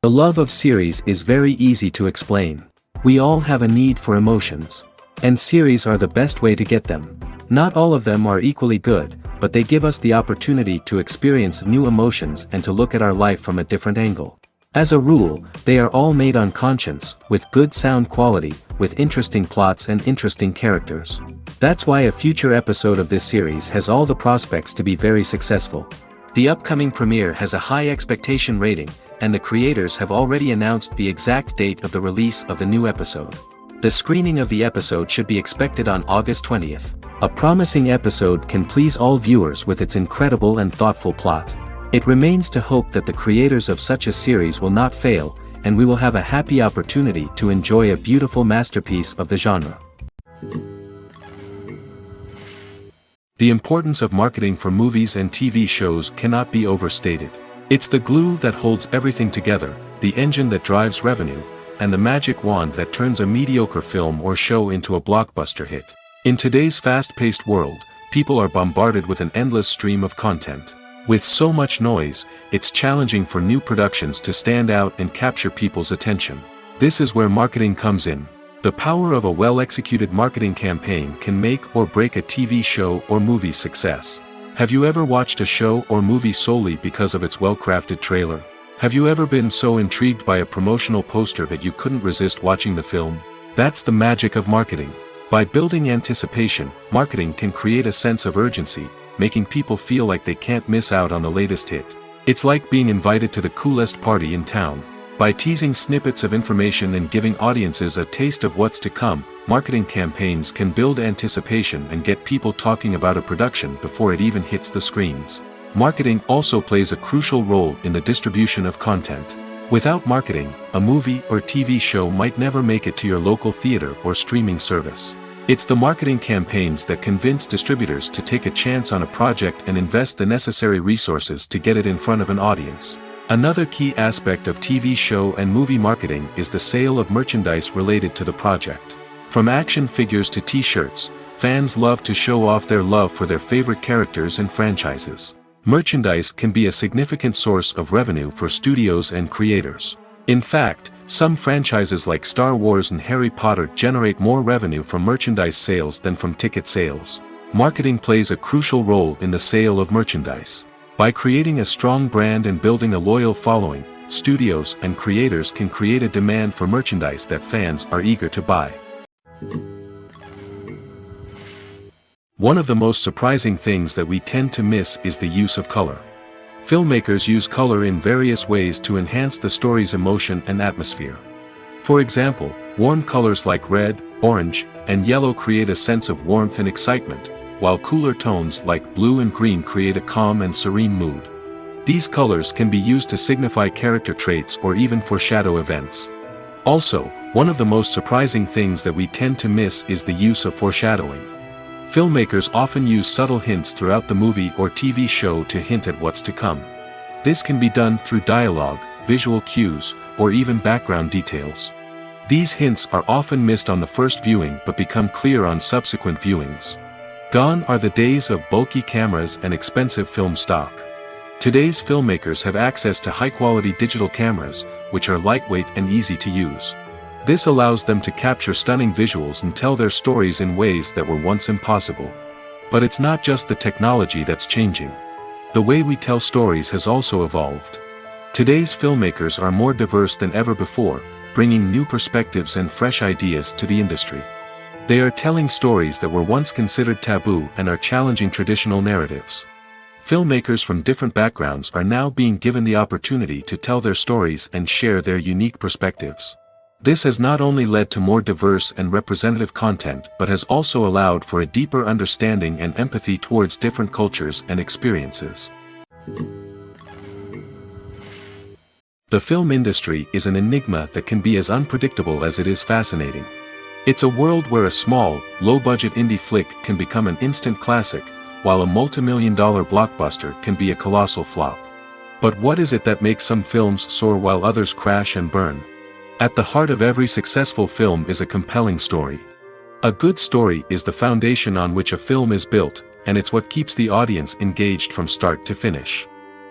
The love of series is very easy to explain. We all have a need for emotions. And series are the best way to get them. Not all of them are equally good, but they give us the opportunity to experience new emotions and to look at our life from a different angle. As a rule, they are all made on conscience, with good sound quality, with interesting plots and interesting characters. That's why a future episode of this series has all the prospects to be very successful. The upcoming premiere has a high expectation rating, and the creators have already announced the exact date of the release of the new episode. The screening of the episode should be expected on August 20th. A promising episode can please all viewers with its incredible and thoughtful plot. It remains to hope that the creators of such a series will not fail, and we will have a happy opportunity to enjoy a beautiful masterpiece of the genre. The importance of marketing for movies and TV shows cannot be overstated. It's the glue that holds everything together, the engine that drives revenue, and the magic wand that turns a mediocre film or show into a blockbuster hit. In today's fast-paced world, people are bombarded with an endless stream of content. With so much noise, it's challenging for new productions to stand out and capture people's attention. This is where marketing comes in. The power of a well-executed marketing campaign can make or break a TV show or movie's success. Have you ever watched a show or movie solely because of its well-crafted trailer? Have you ever been so intrigued by a promotional poster that you couldn't resist watching the film? That's the magic of marketing. By building anticipation, marketing can create a sense of urgency, making people feel like they can't miss out on the latest hit. It's like being invited to the coolest party in town. By teasing snippets of information and giving audiences a taste of what's to come, marketing campaigns can build anticipation and get people talking about a production before it even hits the screens. Marketing also plays a crucial role in the distribution of content. Without marketing, a movie or TV show might never make it to your local theater or streaming service. It's the marketing campaigns that convince distributors to take a chance on a project and invest the necessary resources to get it in front of an audience. Another key aspect of TV show and movie marketing is the sale of merchandise related to the project. From action figures to t-shirts, fans love to show off their love for their favorite characters and franchises. Merchandise can be a significant source of revenue for studios and creators. In fact, some franchises like Star Wars and Harry Potter generate more revenue from merchandise sales than from ticket sales. Marketing plays a crucial role in the sale of merchandise. By creating a strong brand and building a loyal following, studios and creators can create a demand for merchandise that fans are eager to buy. One of the most surprising things that we tend to miss is the use of color. Filmmakers use color in various ways to enhance the story's emotion and atmosphere. For example, warm colors like red, orange, and yellow create a sense of warmth and excitement, while cooler tones like blue and green create a calm and serene mood. These colors can be used to signify character traits or even foreshadow events. Also, one of the most surprising things that we tend to miss is the use of foreshadowing. Filmmakers often use subtle hints throughout the movie or TV show to hint at what's to come. This can be done through dialogue, visual cues, or even background details. These hints are often missed on the first viewing but become clear on subsequent viewings. Gone are the days of bulky cameras and expensive film stock. Today's filmmakers have access to high-quality digital cameras, which are lightweight and easy to use. This allows them to capture stunning visuals and tell their stories in ways that were once impossible. But it's not just the technology that's changing. The way we tell stories has also evolved. Today's filmmakers are more diverse than ever before, bringing new perspectives and fresh ideas to the industry. They are telling stories that were once considered taboo and are challenging traditional narratives. Filmmakers from different backgrounds are now being given the opportunity to tell their stories and share their unique perspectives. This has not only led to more diverse and representative content but has also allowed for a deeper understanding and empathy towards different cultures and experiences. The film industry is an enigma that can be as unpredictable as it is fascinating. It's a world where a small, low-budget indie flick can become an instant classic, while a multi-million-dollar blockbuster can be a colossal flop. But what is it that makes some films soar while others crash and burn? At the heart of every successful film is a compelling story. A good story is the foundation on which a film is built, and it's what keeps the audience engaged from start to finish.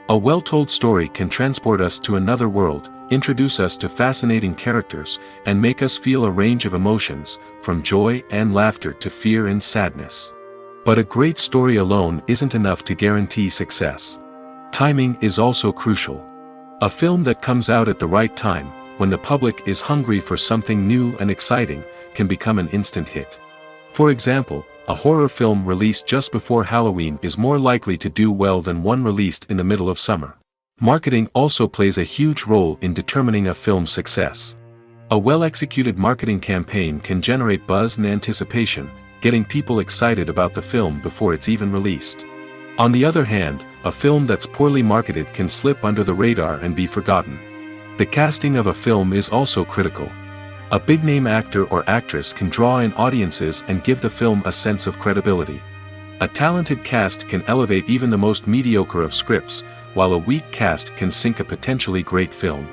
A well-told story can transport us to another world, introduce us to fascinating characters, and make us feel a range of emotions, from joy and laughter to fear and sadness. But a great story alone isn't enough to guarantee success. Timing is also crucial. A film that comes out at the right time, when the public is hungry for something new and exciting, can become an instant hit. For example, a horror film released just before Halloween is more likely to do well than one released in the middle of summer. Marketing also plays a huge role in determining a film's success. A well-executed marketing campaign can generate buzz and anticipation, getting people excited about the film before it's even released. On the other hand, a film that's poorly marketed can slip under the radar and be forgotten. The casting of a film is also critical. A big-name actor or actress can draw in audiences and give the film a sense of credibility. A talented cast can elevate even the most mediocre of scripts, while a weak cast can sink a potentially great film.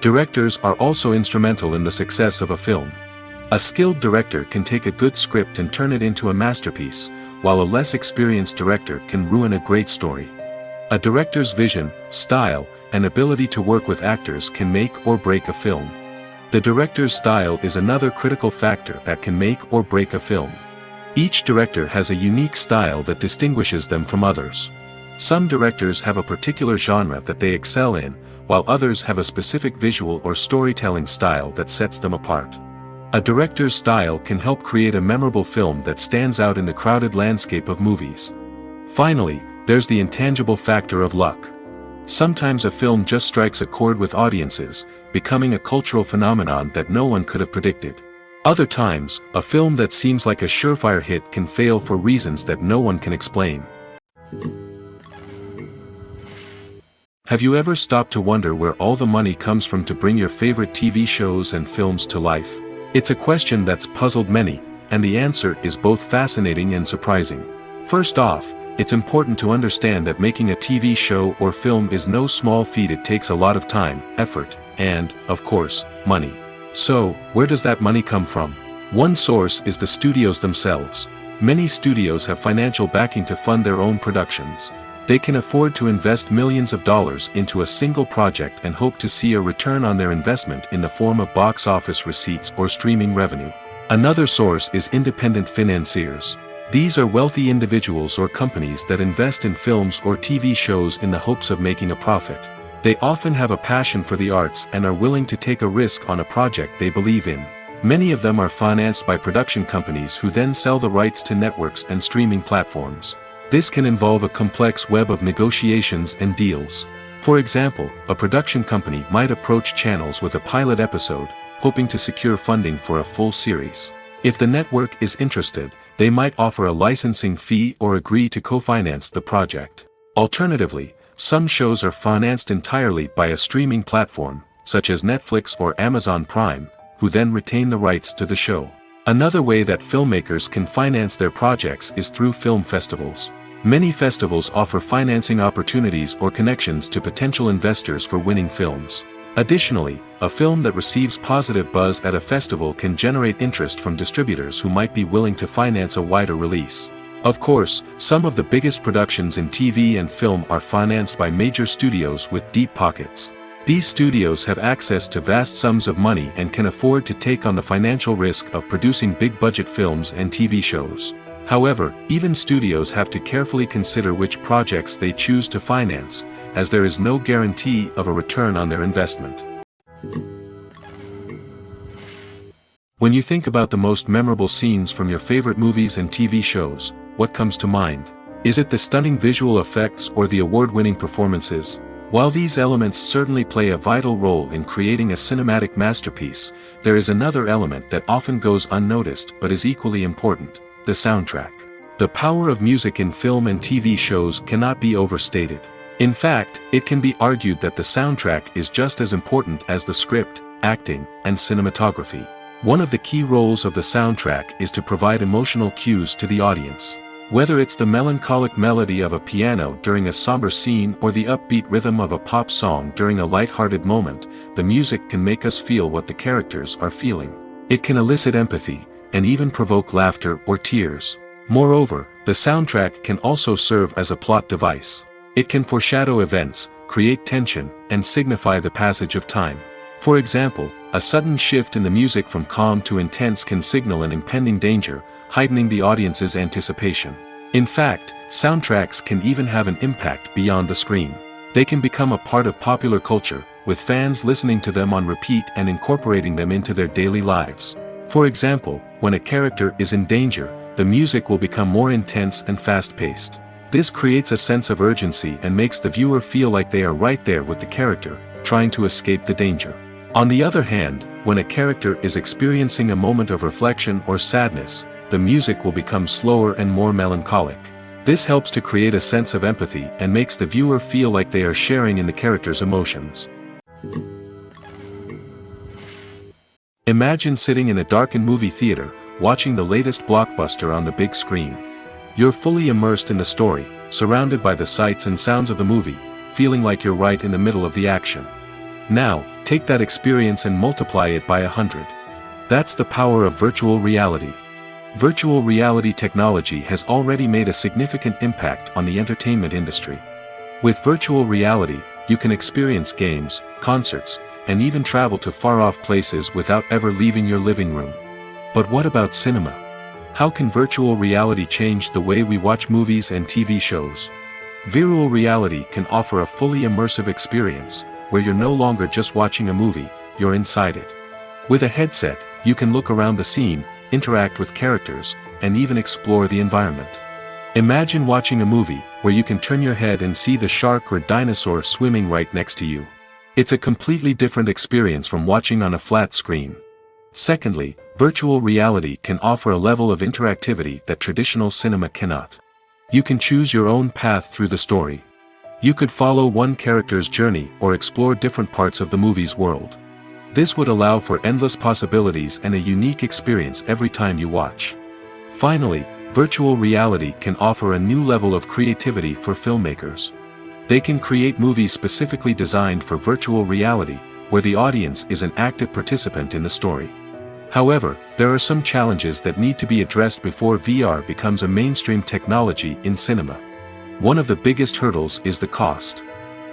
Directors are also instrumental in the success of a film. A skilled director can take a good script and turn it into a masterpiece, while a less experienced director can ruin a great story. A director's vision, style, and ability to work with actors can make or break a film. The director's style is another critical factor that can make or break a film. Each director has a unique style that distinguishes them from others. Some directors have a particular genre that they excel in, while others have a specific visual or storytelling style that sets them apart. A director's style can help create a memorable film that stands out in the crowded landscape of movies. Finally, there's the intangible factor of luck. Sometimes a film just strikes a chord with audiences, becoming a cultural phenomenon that no one could have predicted. Other times, a film that seems like a surefire hit can fail for reasons that no one can explain. Have you ever stopped to wonder where all the money comes from to bring your favorite TV shows and films to life? It's a question that's puzzled many, and the answer is both fascinating and surprising. First off, it's important to understand that making a TV show or film is no small feat. It takes a lot of time, effort, and, of course, money. So, where does that money come from? One source is the studios themselves. Many studios have financial backing to fund their own productions. They can afford to invest millions of dollars into a single project and hope to see a return on their investment in the form of box office receipts or streaming revenue. Another source is independent financiers. These are wealthy individuals or companies that invest in films or TV shows in the hopes of making a profit. They often have a passion for the arts and are willing to take a risk on a project they believe in. Many of them are financed by production companies who then sell the rights to networks and streaming platforms. This can involve a complex web of negotiations and deals. For example, a production company might approach channels with a pilot episode, hoping to secure funding for a full series. If the network is interested, they might offer a licensing fee or agree to co-finance the project. Alternatively, some shows are financed entirely by a streaming platform, such as Netflix or Amazon Prime, who then retain the rights to the show. Another way that filmmakers can finance their projects is through film festivals. Many festivals offer financing opportunities or connections to potential investors for winning films. Additionally, a film that receives positive buzz at a festival can generate interest from distributors who might be willing to finance a wider release. Of course, some of the biggest productions in TV and film are financed by major studios with deep pockets. These studios have access to vast sums of money and can afford to take on the financial risk of producing big-budget films and TV shows. However, even studios have to carefully consider which projects they choose to finance, as there is no guarantee of a return on their investment. When you think about the most memorable scenes from your favorite movies and TV shows, what comes to mind? Is it the stunning visual effects or the award-winning performances? While these elements certainly play a vital role in creating a cinematic masterpiece, there is another element that often goes unnoticed but is equally important: the soundtrack. The power of music in film and TV shows cannot be overstated. In fact, it can be argued that the soundtrack is just as important as the script, acting, and cinematography. One of the key roles of the soundtrack is to provide emotional cues to the audience. Whether it's the melancholic melody of a piano during a somber scene or the upbeat rhythm of a pop song during a light-hearted moment, the music can make us feel what the characters are feeling. It can elicit empathy, and even provoke laughter or tears. Moreover, the soundtrack can also serve as a plot device. It can foreshadow events, create tension, and signify the passage of time. For example, a sudden shift in the music from calm to intense can signal an impending danger, heightening the audience's anticipation. In fact, soundtracks can even have an impact beyond the screen. They can become a part of popular culture, with fans listening to them on repeat and incorporating them into their daily lives. For example, when a character is in danger, the music will become more intense and fast-paced. This creates a sense of urgency and makes the viewer feel like they are right there with the character, trying to escape the danger. On the other hand, when a character is experiencing a moment of reflection or sadness, the music will become slower and more melancholic. This helps to create a sense of empathy and makes the viewer feel like they are sharing in the character's emotions. Imagine sitting in a darkened movie theater, watching the latest blockbuster on the big screen. You're fully immersed in the story, surrounded by the sights and sounds of the movie, feeling like you're right in the middle of the action. Now, take that experience and multiply it by 100. That's the power of virtual reality. Virtual reality technology has already made a significant impact on the entertainment industry. With virtual reality, you can experience games, concerts, and even travel to far-off places without ever leaving your living room. But what about cinema? How can virtual reality change the way we watch movies and TV shows? Virtual reality can offer a fully immersive experience, where you're no longer just watching a movie, you're inside it. With a headset, you can look around the scene, interact with characters, and even explore the environment. Imagine watching a movie where you can turn your head and see the shark or dinosaur swimming right next to you. It's a completely different experience from watching on a flat screen. Secondly, virtual reality can offer a level of interactivity that traditional cinema cannot. You can choose your own path through the story. You could follow one character's journey or explore different parts of the movie's world. This would allow for endless possibilities and a unique experience every time you watch. Finally, virtual reality can offer a new level of creativity for filmmakers. They can create movies specifically designed for virtual reality, where the audience is an active participant in the story. However, there are some challenges that need to be addressed before VR becomes a mainstream technology in cinema. One of the biggest hurdles is the cost.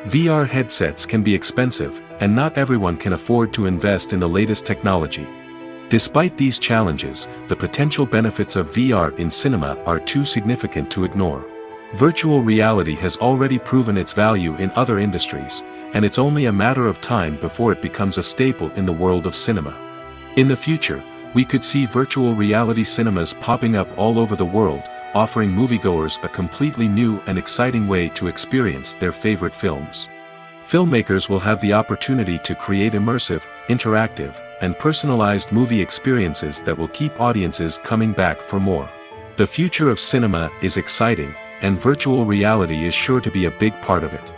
VR headsets can be expensive, and not everyone can afford to invest in the latest technology. Despite these challenges, the potential benefits of VR in cinema are too significant to ignore. Virtual reality has already proven its value in other industries, and it's only a matter of time before it becomes a staple in the world of cinema. In the future, we could see virtual reality cinemas popping up all over the world, offering moviegoers a completely new and exciting way to experience their favorite films. Filmmakers will have the opportunity to create immersive, interactive, and personalized movie experiences that will keep audiences coming back for more. The future of cinema is exciting, and virtual reality is sure to be a big part of it.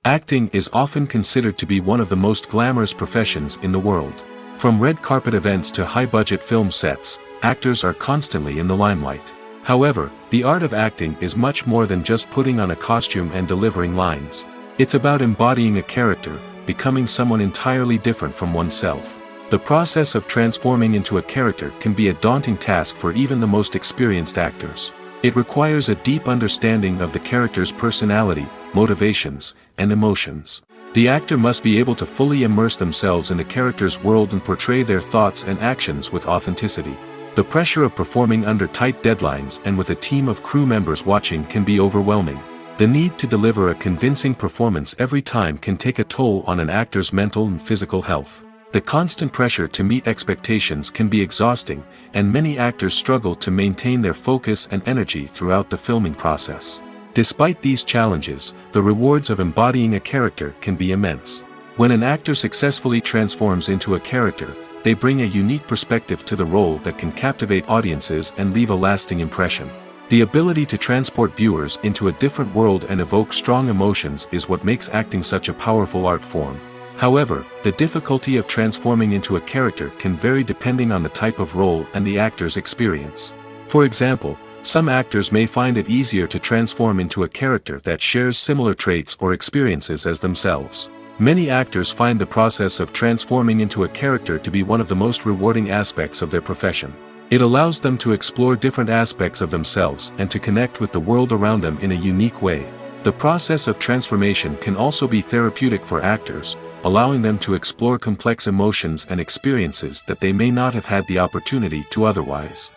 Acting is often considered to be one of the most glamorous professions in the world. From red carpet events to high-budget film sets, actors are constantly in the limelight. However, the art of acting is much more than just putting on a costume and delivering lines. It's about embodying a character, becoming someone entirely different from oneself. The process of transforming into a character can be a daunting task for even the most experienced actors. It requires a deep understanding of the character's personality, motivations, and emotions. The actor must be able to fully immerse themselves in the character's world and portray their thoughts and actions with authenticity. The pressure of performing under tight deadlines and with a team of crew members watching can be overwhelming. The need to deliver a convincing performance every time can take a toll on an actor's mental and physical health. The constant pressure to meet expectations can be exhausting, and many actors struggle to maintain their focus and energy throughout the filming process. Despite these challenges, the rewards of embodying a character can be immense. When an actor successfully transforms into a character, they bring a unique perspective to the role that can captivate audiences and leave a lasting impression. The ability to transport viewers into a different world and evoke strong emotions is what makes acting such a powerful art form. However, the difficulty of transforming into a character can vary depending on the type of role and the actor's experience. For example, some actors may find it easier to transform into a character that shares similar traits or experiences as themselves. Many actors find the process of transforming into a character to be one of the most rewarding aspects of their profession. It allows them to explore different aspects of themselves and to connect with the world around them in a unique way. The process of transformation can also be therapeutic for actors, allowing them to explore complex emotions and experiences that they may not have had the opportunity to otherwise.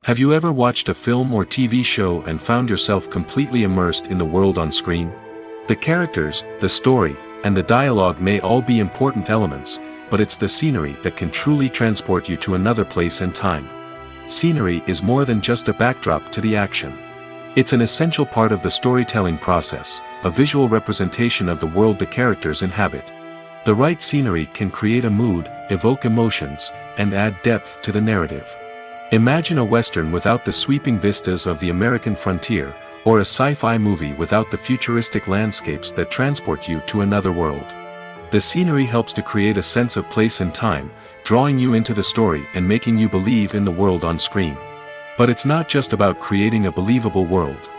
Have you ever watched a film or TV show and found yourself completely immersed in the world on screen? The characters, the story, and the dialogue may all be important elements, but it's the scenery that can truly transport you to another place and time. Scenery is more than just a backdrop to the action. It's an essential part of the storytelling process, a visual representation of the world the characters inhabit. The right scenery can create a mood, evoke emotions, and add depth to the narrative. Imagine a Western without the sweeping vistas of the American frontier, or a sci-fi movie without the futuristic landscapes that transport you to another world. The scenery helps to create a sense of place and time, drawing you into the story and making you believe in the world on screen. But it's not just about creating a believable world.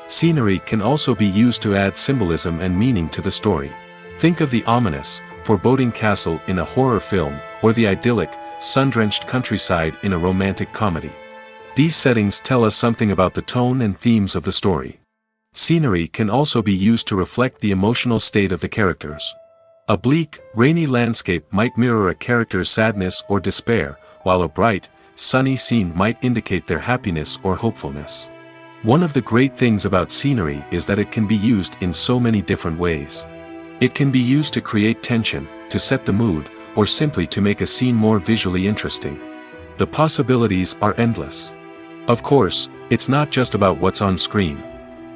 Scenery can also be used to add symbolism and meaning to the story. Think of the ominous, foreboding castle in a horror film, or the idyllic, sun-drenched countryside in a romantic comedy. These settings tell us something about the tone and themes of the story. Scenery can also be used to reflect the emotional state of the characters. A bleak, rainy landscape might mirror a character's sadness or despair, while a bright, sunny scene might indicate their happiness or hopefulness. One of the great things about scenery is that it can be used in so many different ways. It can be used to create tension, to set the mood, or simply to make a scene more visually interesting. The possibilities are endless. Of course, it's not just about what's on screen.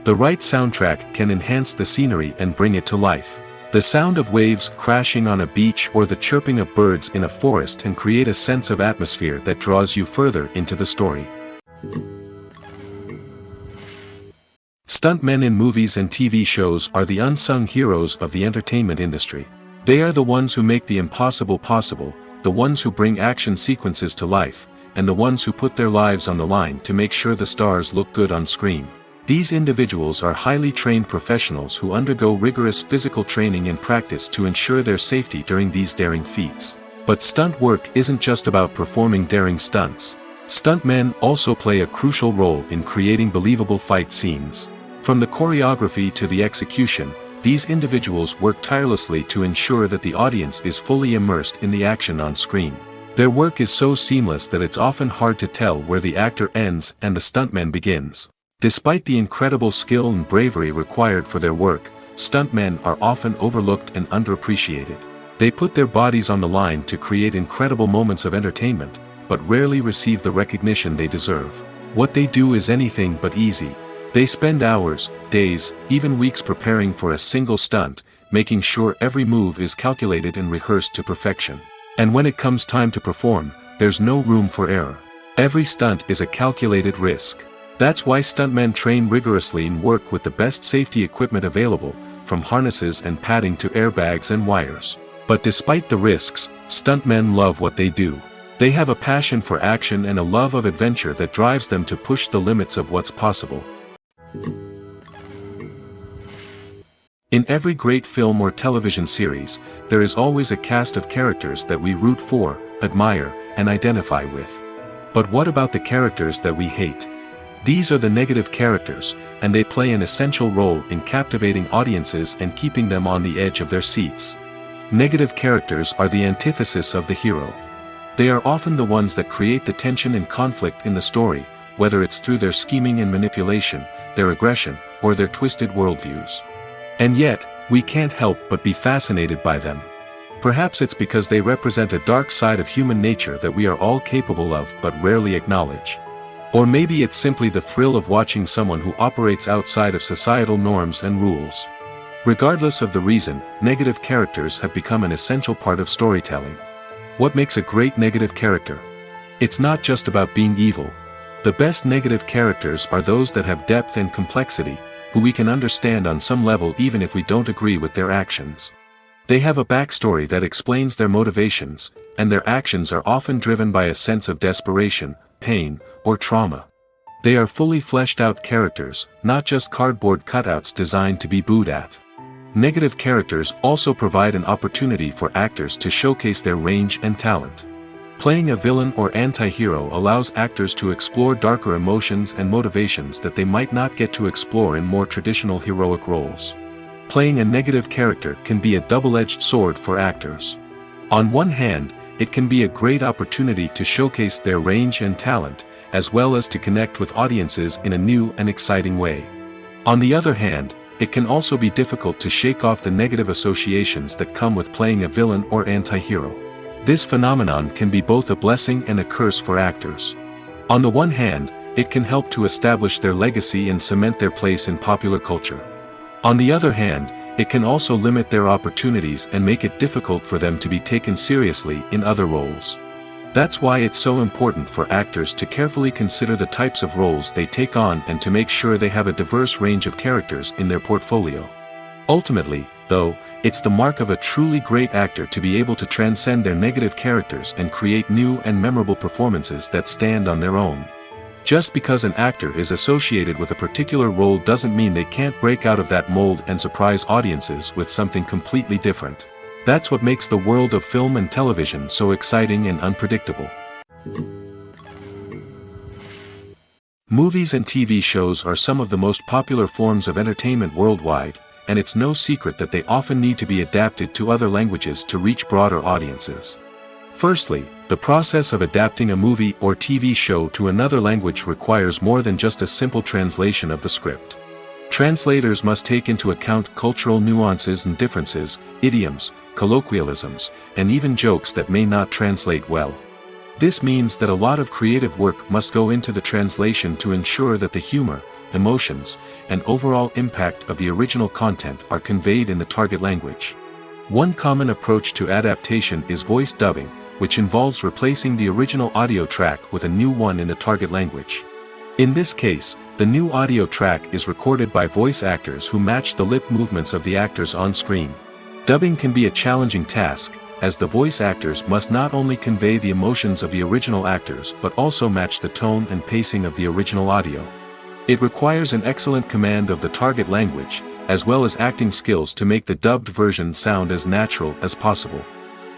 The right soundtrack can enhance the scenery and bring it to life. The sound of waves crashing on a beach or the chirping of birds in a forest can create a sense of atmosphere that draws you further into the story. Stuntmen in movies and TV shows are the unsung heroes of the entertainment industry. They are the ones who make the impossible possible, the ones who bring action sequences to life, and the ones who put their lives on the line to make sure the stars look good on screen. These individuals are highly trained professionals who undergo rigorous physical training and practice to ensure their safety during these daring feats. But stunt work isn't just about performing daring stunts. Stuntmen also play a crucial role in creating believable fight scenes. From the choreography to the execution, these individuals work tirelessly to ensure that the audience is fully immersed in the action on screen. Their work is so seamless that it's often hard to tell where the actor ends and the stuntman begins. Despite the incredible skill and bravery required for their work, stuntmen are often overlooked and underappreciated. They put their bodies on the line to create incredible moments of entertainment, but rarely receive the recognition they deserve. What they do is anything but easy. They spend hours, days, even weeks preparing for a single stunt, making sure every move is calculated and rehearsed to perfection. And when it comes time to perform, there's no room for error. Every stunt is a calculated risk. That's why stuntmen train rigorously and work with the best safety equipment available, from harnesses and padding to airbags and wires. But despite the risks, stuntmen love what they do. They have a passion for action and a love of adventure that drives them to push the limits of what's possible. In every great film or television series, there is always a cast of characters that we root for, admire, and identify with. But what about the characters that we hate? These are the negative characters, and they play an essential role in captivating audiences and keeping them on the edge of their seats. Negative characters are the antithesis of the hero. They are often the ones that create the tension and conflict in the story, whether it's through their scheming and manipulation, their aggression, or their twisted worldviews. And yet, we can't help but be fascinated by them. Perhaps it's because they represent a dark side of human nature that we are all capable of but rarely acknowledge. Or maybe it's simply the thrill of watching someone who operates outside of societal norms and rules. Regardless of the reason, negative characters have become an essential part of storytelling. What makes a great negative character? It's not just about being evil. The best negative characters are those that have depth and complexity, who we can understand on some level even if we don't agree with their actions. They have a backstory that explains their motivations, and their actions are often driven by a sense of desperation, pain, or trauma. They are fully fleshed out characters, not just cardboard cutouts designed to be booed at. Negative characters also provide an opportunity for actors to showcase their range and talent. Playing a villain or anti-hero allows actors to explore darker emotions and motivations that they might not get to explore in more traditional heroic roles. Playing a negative character can be a double-edged sword for actors. On one hand, it can be a great opportunity to showcase their range and talent, as well as to connect with audiences in a new and exciting way. On the other hand, it can also be difficult to shake off the negative associations that come with playing a villain or anti-hero. This phenomenon can be both a blessing and a curse for actors. On the one hand, it can help to establish their legacy and cement their place in popular culture. On the other hand, it can also limit their opportunities and make it difficult for them to be taken seriously in other roles. That's why it's so important for actors to carefully consider the types of roles they take on and to make sure they have a diverse range of characters in their portfolio. Ultimately, though, it's the mark of a truly great actor to be able to transcend their negative characters and create new and memorable performances that stand on their own. Just because an actor is associated with a particular role doesn't mean they can't break out of that mold and surprise audiences with something completely different. That's what makes the world of film and television so exciting and unpredictable. Movies and TV shows are some of the most popular forms of entertainment worldwide, and it's no secret that they often need to be adapted to other languages to reach broader audiences. Firstly, the process of adapting a movie or TV show to another language requires more than just a simple translation of the script. Translators must take into account cultural nuances and differences, idioms, colloquialisms, and even jokes that may not translate well. This means that a lot of creative work must go into the translation to ensure that the humor, emotions, and overall impact of the original content are conveyed in the target language. One common approach to adaptation is voice dubbing, which involves replacing the original audio track with a new one in the target language. In this case, the new audio track is recorded by voice actors who match the lip movements of the actors on screen. Dubbing can be a challenging task, as the voice actors must not only convey the emotions of the original actors but also match the tone and pacing of the original audio. It requires an excellent command of the target language, as well as acting skills to make the dubbed version sound as natural as possible.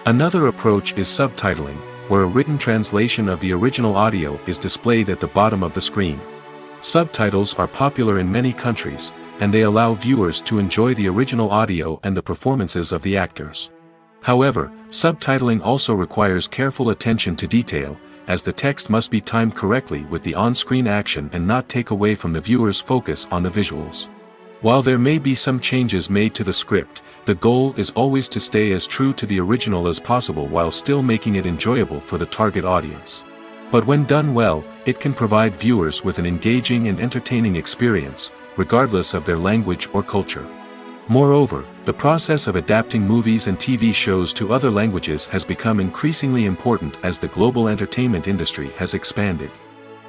Another approach is subtitling, where a written translation of the original audio is displayed at the bottom of the screen. Subtitles are popular in many countries, and they allow viewers to enjoy the original audio and the performances of the actors. However, subtitling also requires careful attention to detail, as the text must be timed correctly with the on-screen action and not take away from the viewer's focus on the visuals. While there may be some changes made to the script, the goal is always to stay as true to the original as possible while still making it enjoyable for the target audience. But when done well, it can provide viewers with an engaging and entertaining experience, regardless of their language or culture. Moreover, the process of adapting movies and TV shows to other languages has become increasingly important as the global entertainment industry has expanded.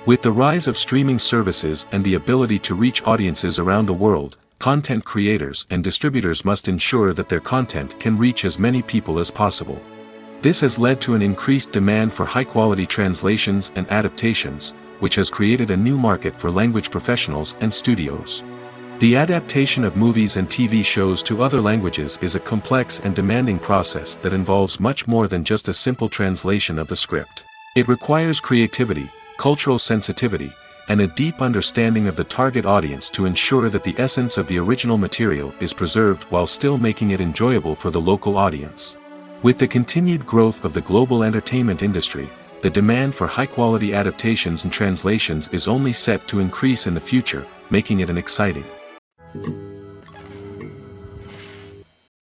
With the rise of streaming services and the ability to reach audiences around the world, content creators and distributors must ensure that their content can reach as many people as possible. This has led to an increased demand for high-quality translations and adaptations, which has created a new market for language professionals and studios. The adaptation of movies and TV shows to other languages is a complex and demanding process that involves much more than just a simple translation of the script. It requires creativity, cultural sensitivity, and a deep understanding of the target audience to ensure that the essence of the original material is preserved while still making it enjoyable for the local audience. With the continued growth of the global entertainment industry, the demand for high-quality adaptations and translations is only set to increase in the future, making it an exciting.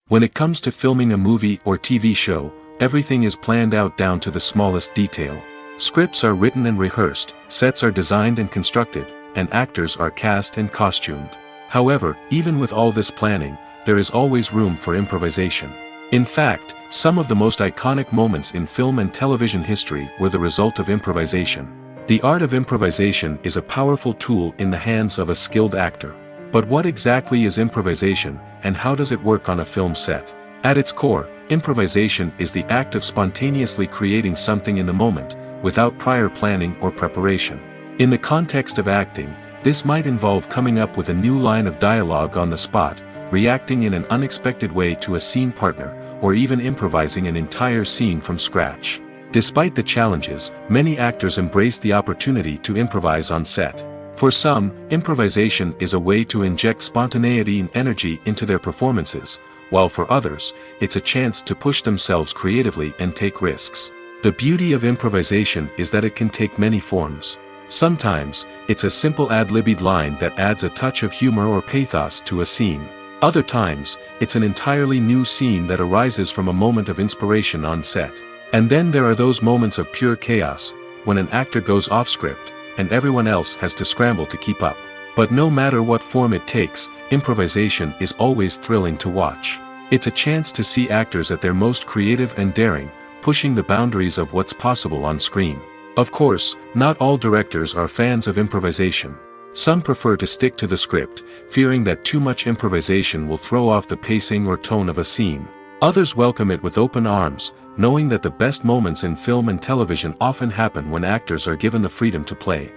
When it comes to filming a movie or TV show, everything is planned out down to the smallest detail. Scripts are written and rehearsed, sets are designed and constructed, and actors are cast and costumed. However, even with all this planning, there is always room for improvisation. In fact, some of the most iconic moments in film and television history were the result of improvisation. The art of improvisation is a powerful tool in the hands of a skilled actor. But what exactly is improvisation, and how does it work on a film set? At its core, improvisation is the act of spontaneously creating something in the moment, without prior planning or preparation. In the context of acting, this might involve coming up with a new line of dialogue on the spot, reacting in an unexpected way to a scene partner, or even improvising an entire scene from scratch. Despite the challenges, many actors embrace the opportunity to improvise on set. For some, improvisation is a way to inject spontaneity and energy into their performances, while for others, it's a chance to push themselves creatively and take risks. The beauty of improvisation is that it can take many forms. Sometimes, it's a simple ad-libbed line that adds a touch of humor or pathos to a scene. Other times, it's an entirely new scene that arises from a moment of inspiration on set. And then there are those moments of pure chaos, when an actor goes off script, and everyone else has to scramble to keep up. But no matter what form it takes, improvisation is always thrilling to watch. It's a chance to see actors at their most creative and daring, pushing the boundaries of what's possible on screen. Of course, not all directors are fans of improvisation. Some prefer to stick to the script, fearing that too much improvisation will throw off the pacing or tone of a scene. Others welcome it with open arms, knowing that the best moments in film and television often happen when actors are given the freedom to play.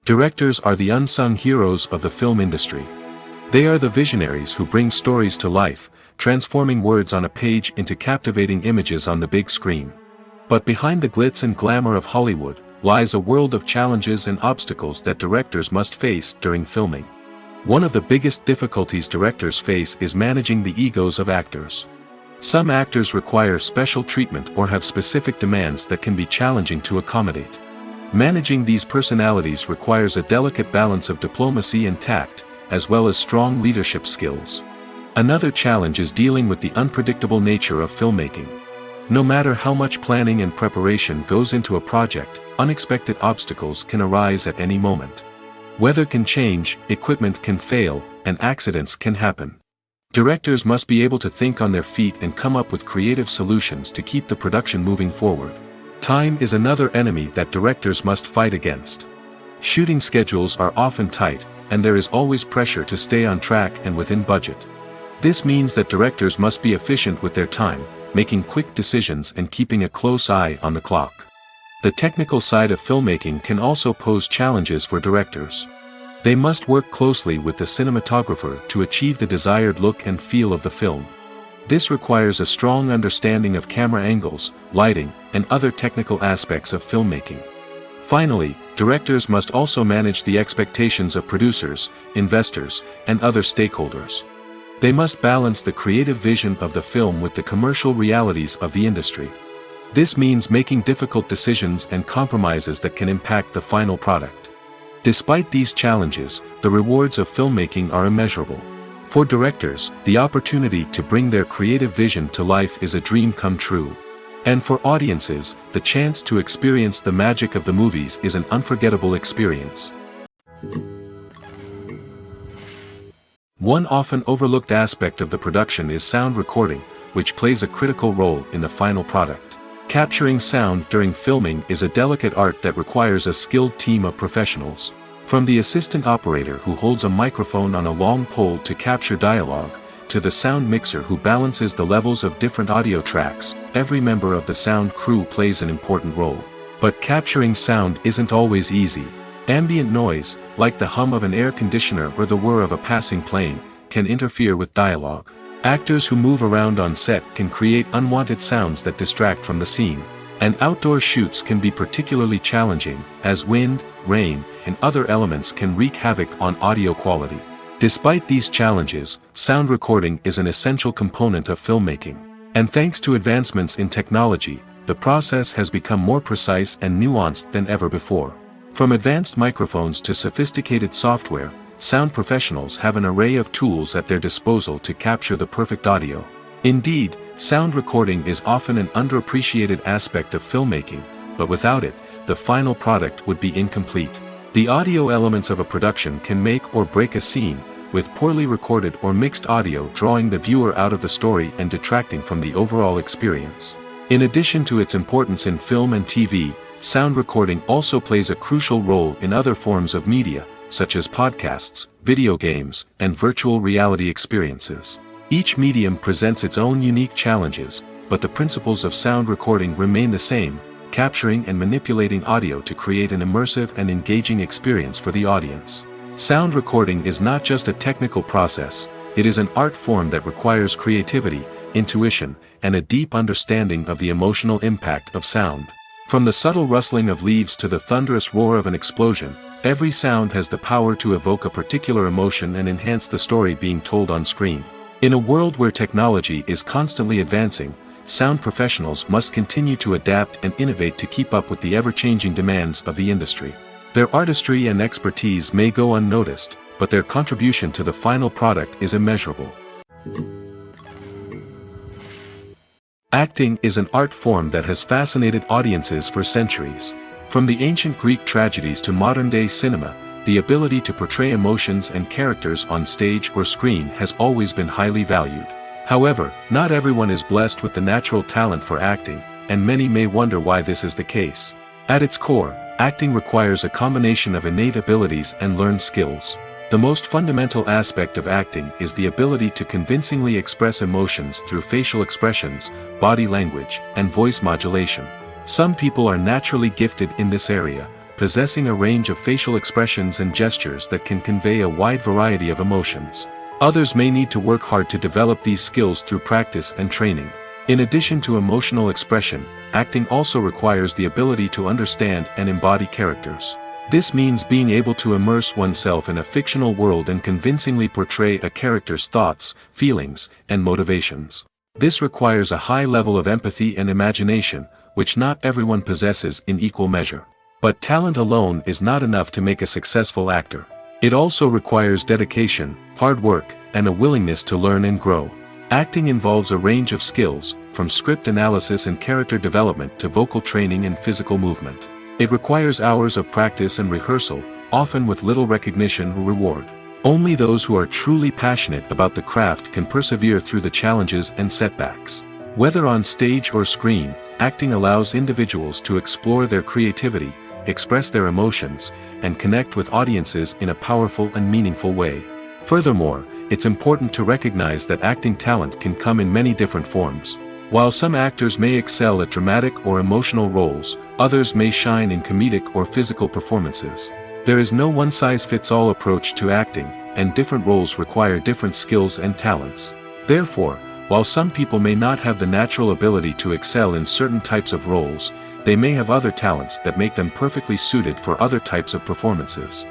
Directors are the unsung heroes of the film industry. They are the visionaries who bring stories to life, transforming words on a page into captivating images on the big screen. But behind the glitz and glamour of Hollywood, lies a world of challenges and obstacles that directors must face during filming. One of the biggest difficulties directors face is managing the egos of actors. Some actors require special treatment or have specific demands that can be challenging to accommodate. Managing these personalities requires a delicate balance of diplomacy and tact, as well as strong leadership skills. Another challenge is dealing with the unpredictable nature of filmmaking. No matter how much planning and preparation goes into a project, unexpected obstacles can arise at any moment. Weather can change, equipment can fail, and accidents can happen. Directors must be able to think on their feet and come up with creative solutions to keep the production moving forward. Time is another enemy that directors must fight against. Shooting schedules are often tight, and there is always pressure to stay on track and within budget. This means that directors must be efficient with their time, making quick decisions and keeping a close eye on the clock. The technical side of filmmaking can also pose challenges for directors. They must work closely with the cinematographer to achieve the desired look and feel of the film. This requires a strong understanding of camera angles, lighting, and other technical aspects of filmmaking. Finally, directors must also manage the expectations of producers, investors, and other stakeholders. They must balance the creative vision of the film with the commercial realities of the industry. This means making difficult decisions and compromises that can impact the final product. Despite these challenges, the rewards of filmmaking are immeasurable. For directors, the opportunity to bring their creative vision to life is a dream come true. And for audiences, the chance to experience the magic of the movies is an unforgettable experience. One often overlooked aspect of the production is sound recording, which plays a critical role in the final product. Capturing sound during filming is a delicate art that requires a skilled team of professionals. From the assistant operator who holds a microphone on a long pole to capture dialogue, to the sound mixer who balances the levels of different audio tracks, every member of the sound crew plays an important role. But capturing sound isn't always easy. Ambient noise, like the hum of an air conditioner or the whir of a passing plane, can interfere with dialogue. Actors who move around on set can create unwanted sounds that distract from the scene. And outdoor shoots can be particularly challenging, as wind, rain, and other elements can wreak havoc on audio quality. Despite these challenges, sound recording is an essential component of filmmaking. And thanks to advancements in technology, the process has become more precise and nuanced than ever before. From advanced microphones to sophisticated software, sound professionals have an array of tools at their disposal to capture the perfect audio. Indeed, sound recording is often an underappreciated aspect of filmmaking, but without it, the final product would be incomplete. The audio elements of a production can make or break a scene, with poorly recorded or mixed audio drawing the viewer out of the story and detracting from the overall experience. In addition to its importance in film and TV, sound recording also plays a crucial role in other forms of media, such as podcasts, video games, and virtual reality experiences. Each medium presents its own unique challenges, but the principles of sound recording remain the same, capturing and manipulating audio to create an immersive and engaging experience for the audience. Sound recording is not just a technical process, it is an art form that requires creativity, intuition, and a deep understanding of the emotional impact of sound. From the subtle rustling of leaves to the thunderous roar of an explosion, every sound has the power to evoke a particular emotion and enhance the story being told on screen. In a world where technology is constantly advancing, sound professionals must continue to adapt and innovate to keep up with the ever-changing demands of the industry. Their artistry and expertise may go unnoticed, but their contribution to the final product is immeasurable. Acting is an art form that has fascinated audiences for centuries. From the ancient Greek tragedies to modern-day cinema, the ability to portray emotions and characters on stage or screen has always been highly valued. However, not everyone is blessed with the natural talent for acting, and many may wonder why this is the case. At its core, acting requires a combination of innate abilities and learned skills. The most fundamental aspect of acting is the ability to convincingly express emotions through facial expressions, body language, and voice modulation. Some people are naturally gifted in this area, possessing a range of facial expressions and gestures that can convey a wide variety of emotions. Others may need to work hard to develop these skills through practice and training. In addition to emotional expression, acting also requires the ability to understand and embody characters. This means being able to immerse oneself in a fictional world and convincingly portray a character's thoughts, feelings, and motivations. This requires a high level of empathy and imagination, which not everyone possesses in equal measure. But talent alone is not enough to make a successful actor. It also requires dedication, hard work, and a willingness to learn and grow. Acting involves a range of skills, from script analysis and character development to vocal training and physical movement. It requires hours of practice and rehearsal, often with little recognition or reward. Only those who are truly passionate about the craft can persevere through the challenges and setbacks. Whether on stage or screen, acting allows individuals to explore their creativity, express their emotions, and connect with audiences in a powerful and meaningful way. Furthermore, it's important to recognize that acting talent can come in many different forms. While some actors may excel at dramatic or emotional roles, others may shine in comedic or physical performances. There is no one-size-fits-all approach to acting, and different roles require different skills and talents. Therefore, while some people may not have the natural ability to excel in certain types of roles, they may have other talents that make them perfectly suited for other types of performances.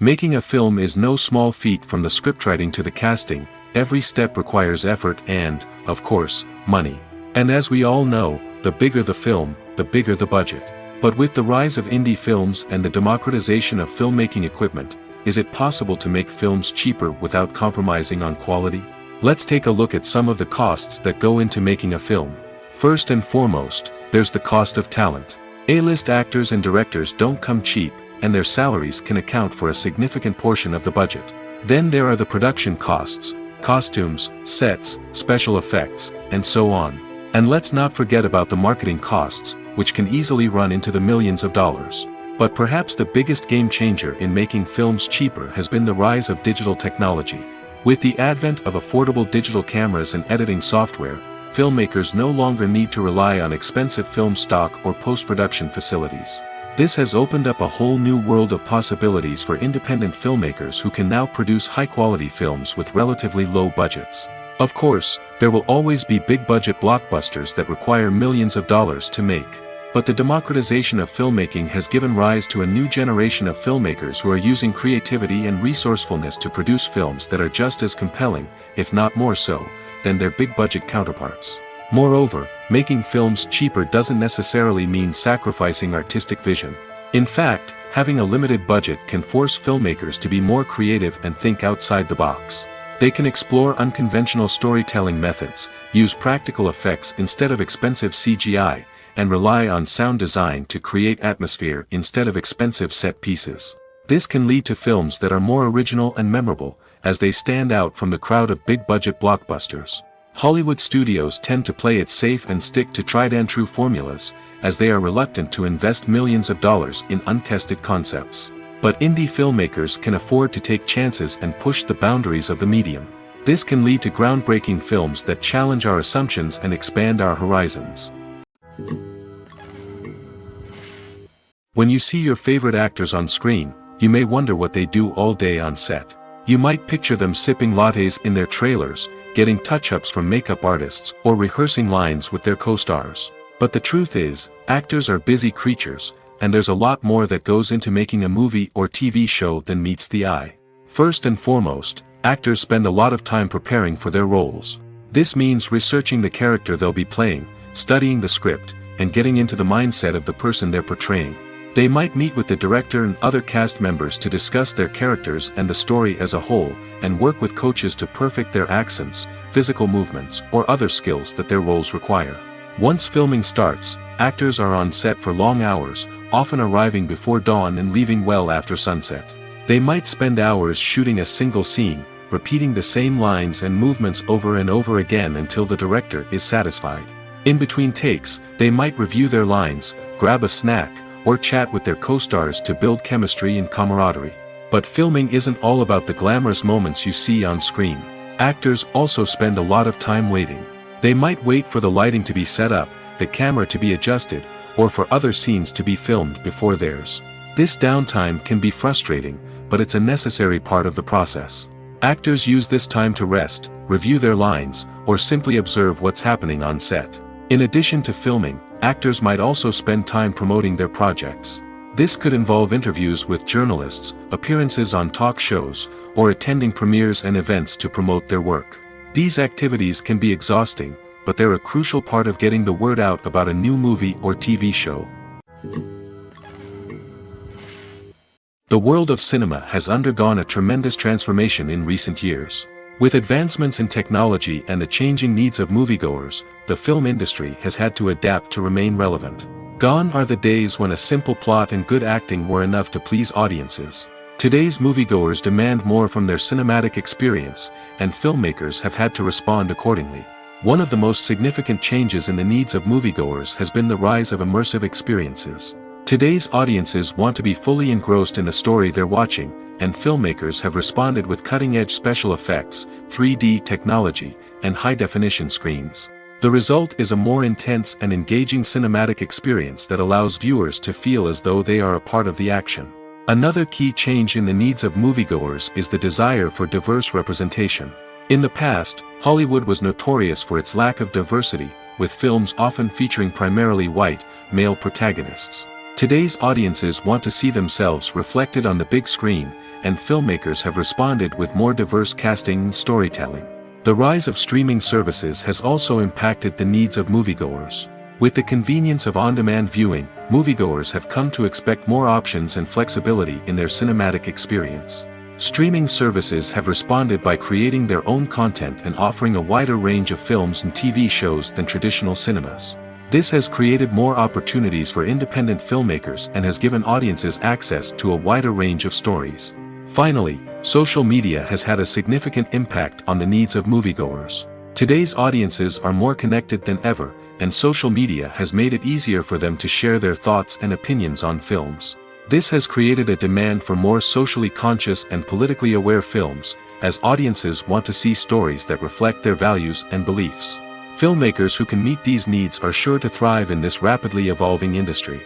Making a film is no small feat. From the scriptwriting to the casting, every step requires effort and, of course, money. And as we all know, the bigger the film, the bigger the budget. But with the rise of indie films and the democratization of filmmaking equipment, is it possible to make films cheaper without compromising on quality? Let's take a look at some of the costs that go into making a film. First and foremost, there's the cost of talent. A-list actors and directors don't come cheap, and their salaries can account for a significant portion of the budget. Then there are the production costs, costumes, sets, special effects, and so on. And let's not forget about the marketing costs, which can easily run into the millions of dollars. But perhaps the biggest game changer in making films cheaper has been the rise of digital technology. With the advent of affordable digital cameras and editing software, filmmakers no longer need to rely on expensive film stock or post-production facilities. This has opened up a whole new world of possibilities for independent filmmakers who can now produce high-quality films with relatively low budgets. Of course, there will always be big-budget blockbusters that require millions of dollars to make. But the democratization of filmmaking has given rise to a new generation of filmmakers who are using creativity and resourcefulness to produce films that are just as compelling, if not more so, than their big-budget counterparts. Moreover, making films cheaper doesn't necessarily mean sacrificing artistic vision. In fact, having a limited budget can force filmmakers to be more creative and think outside the box. They can explore unconventional storytelling methods, use practical effects instead of expensive CGI, and rely on sound design to create atmosphere instead of expensive set pieces. This can lead to films that are more original and memorable, as they stand out from the crowd of big-budget blockbusters. Hollywood studios tend to play it safe and stick to tried-and-true formulas, as they are reluctant to invest millions of dollars in untested concepts. But indie filmmakers can afford to take chances and push the boundaries of the medium. This can lead to groundbreaking films that challenge our assumptions and expand our horizons. When you see your favorite actors on screen, you may wonder what they do all day on set. You might picture them sipping lattes in their trailers, getting touch-ups from makeup artists, or rehearsing lines with their co-stars. But the truth is, actors are busy creatures, and there's a lot more that goes into making a movie or TV show than meets the eye. First and foremost, actors spend a lot of time preparing for their roles. This means researching the character they'll be playing, studying the script, and getting into the mindset of the person they're portraying. They might meet with the director and other cast members to discuss their characters and the story as a whole, and work with coaches to perfect their accents, physical movements, or other skills that their roles require. Once filming starts, actors are on set for long hours, often arriving before dawn and leaving well after sunset. They might spend hours shooting a single scene, repeating the same lines and movements over and over again until the director is satisfied. In between takes, they might review their lines, grab a snack, or chat with their co-stars to build chemistry and camaraderie. But filming isn't all about the glamorous moments you see on screen. Actors also spend a lot of time waiting. They might wait for the lighting to be set up, the camera to be adjusted, or for other scenes to be filmed before theirs. This downtime can be frustrating, but it's a necessary part of the process. Actors use this time to rest, review their lines, or simply observe what's happening on set. In addition to filming, actors might also spend time promoting their projects. This could involve interviews with journalists, appearances on talk shows, or attending premieres and events to promote their work. These activities can be exhausting, but they're a crucial part of getting the word out about a new movie or TV show. The world of cinema has undergone a tremendous transformation in recent years. With advancements in technology and the changing needs of moviegoers, the film industry has had to adapt to remain relevant. Gone are the days when a simple plot and good acting were enough to please audiences. Today's moviegoers demand more from their cinematic experience, and filmmakers have had to respond accordingly. One of the most significant changes in the needs of moviegoers has been the rise of immersive experiences. Today's audiences want to be fully engrossed in the story they're watching, and filmmakers have responded with cutting-edge special effects, 3D technology, and high-definition screens. The result is a more intense and engaging cinematic experience that allows viewers to feel as though they are a part of the action. Another key change in the needs of moviegoers is the desire for diverse representation. In the past, Hollywood was notorious for its lack of diversity, with films often featuring primarily white, male protagonists. Today's audiences want to see themselves reflected on the big screen, and filmmakers have responded with more diverse casting and storytelling. The rise of streaming services has also impacted the needs of moviegoers. With the convenience of on-demand viewing, moviegoers have come to expect more options and flexibility in their cinematic experience. Streaming services have responded by creating their own content and offering a wider range of films and TV shows than traditional cinemas. This has created more opportunities for independent filmmakers and has given audiences access to a wider range of stories. Finally, social media has had a significant impact on the needs of moviegoers. Today's audiences are more connected than ever, and social media has made it easier for them to share their thoughts and opinions on films. This has created a demand for more socially conscious and politically aware films, as audiences want to see stories that reflect their values and beliefs. Filmmakers who can meet these needs are sure to thrive in this rapidly evolving industry.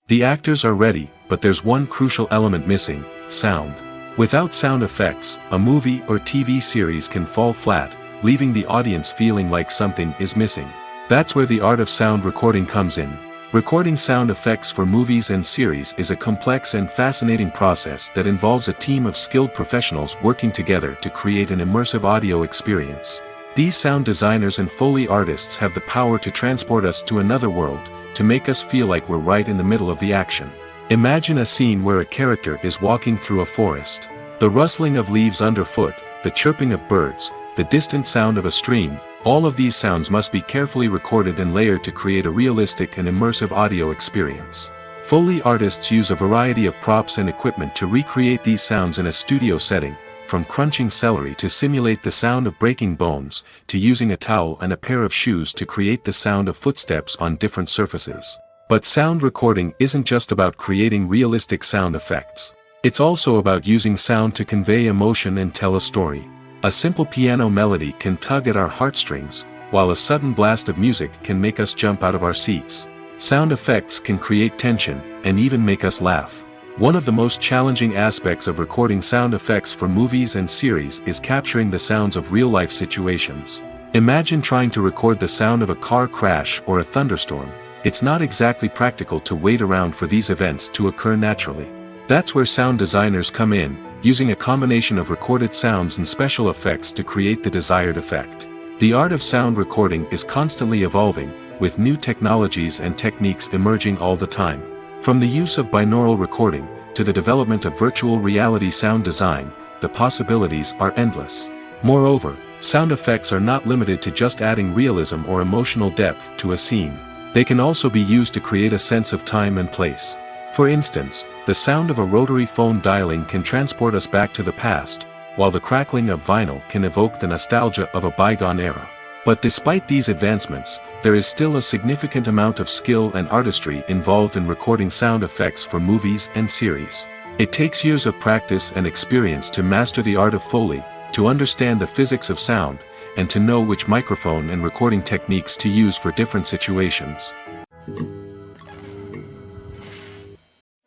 The actors are ready, but there's one crucial element missing: sound. Without sound effects, a movie or TV series can fall flat, leaving the audience feeling like something is missing. That's where the art of sound recording comes in. Recording sound effects for movies and series is a complex and fascinating process that involves a team of skilled professionals working together to create an immersive audio experience. These sound designers and Foley artists have the power to transport us to another world, to make us feel like we're right in the middle of the action. Imagine a scene where a character is walking through a forest. The rustling of leaves underfoot, the chirping of birds, the distant sound of a stream, all of these sounds must be carefully recorded and layered to create a realistic and immersive audio experience. Foley artists use a variety of props and equipment to recreate these sounds in a studio setting, from crunching celery to simulate the sound of breaking bones, to using a towel and a pair of shoes to create the sound of footsteps on different surfaces. But sound recording isn't just about creating realistic sound effects. It's also about using sound to convey emotion and tell a story. A simple piano melody can tug at our heartstrings, while a sudden blast of music can make us jump out of our seats. Sound effects can create tension, and even make us laugh. One of the most challenging aspects of recording sound effects for movies and series is capturing the sounds of real-life situations. Imagine trying to record the sound of a car crash or a thunderstorm. It's not exactly practical to wait around for these events to occur naturally. That's where sound designers come in, using a combination of recorded sounds and special effects to create the desired effect. The art of sound recording is constantly evolving, with new technologies and techniques emerging all the time. From the use of binaural recording, to the development of virtual reality sound design, the possibilities are endless. Moreover, sound effects are not limited to just adding realism or emotional depth to a scene. They can also be used to create a sense of time and place. For instance, the sound of a rotary phone dialing can transport us back to the past, while the crackling of vinyl can evoke the nostalgia of a bygone era. But despite these advancements, there is still a significant amount of skill and artistry involved in recording sound effects for movies and series. It takes years of practice and experience to master the art of Foley, to understand the physics of sound, and to know which microphone and recording techniques to use for different situations.